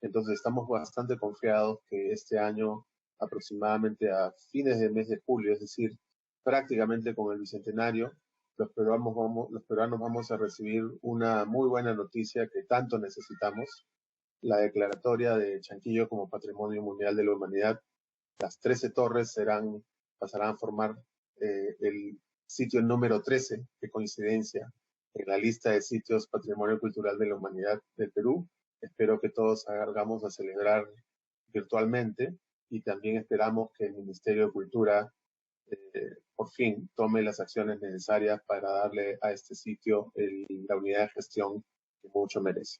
Entonces estamos bastante confiados que este año, aproximadamente a fines del mes de julio, es decir, prácticamente con el Bicentenario, los peruanos vamos a recibir una muy buena noticia que tanto necesitamos: la declaratoria de Chanquillo como Patrimonio Mundial de la Humanidad. Las 13 torres pasarán a formar el sitio número 13, de coincidencia, en la lista de sitios Patrimonio Cultural de la Humanidad del Perú. Espero que todos salgamos a celebrar virtualmente, y también esperamos que el Ministerio de Cultura por fin tome las acciones necesarias para darle a este sitio la unidad de gestión que mucho merece.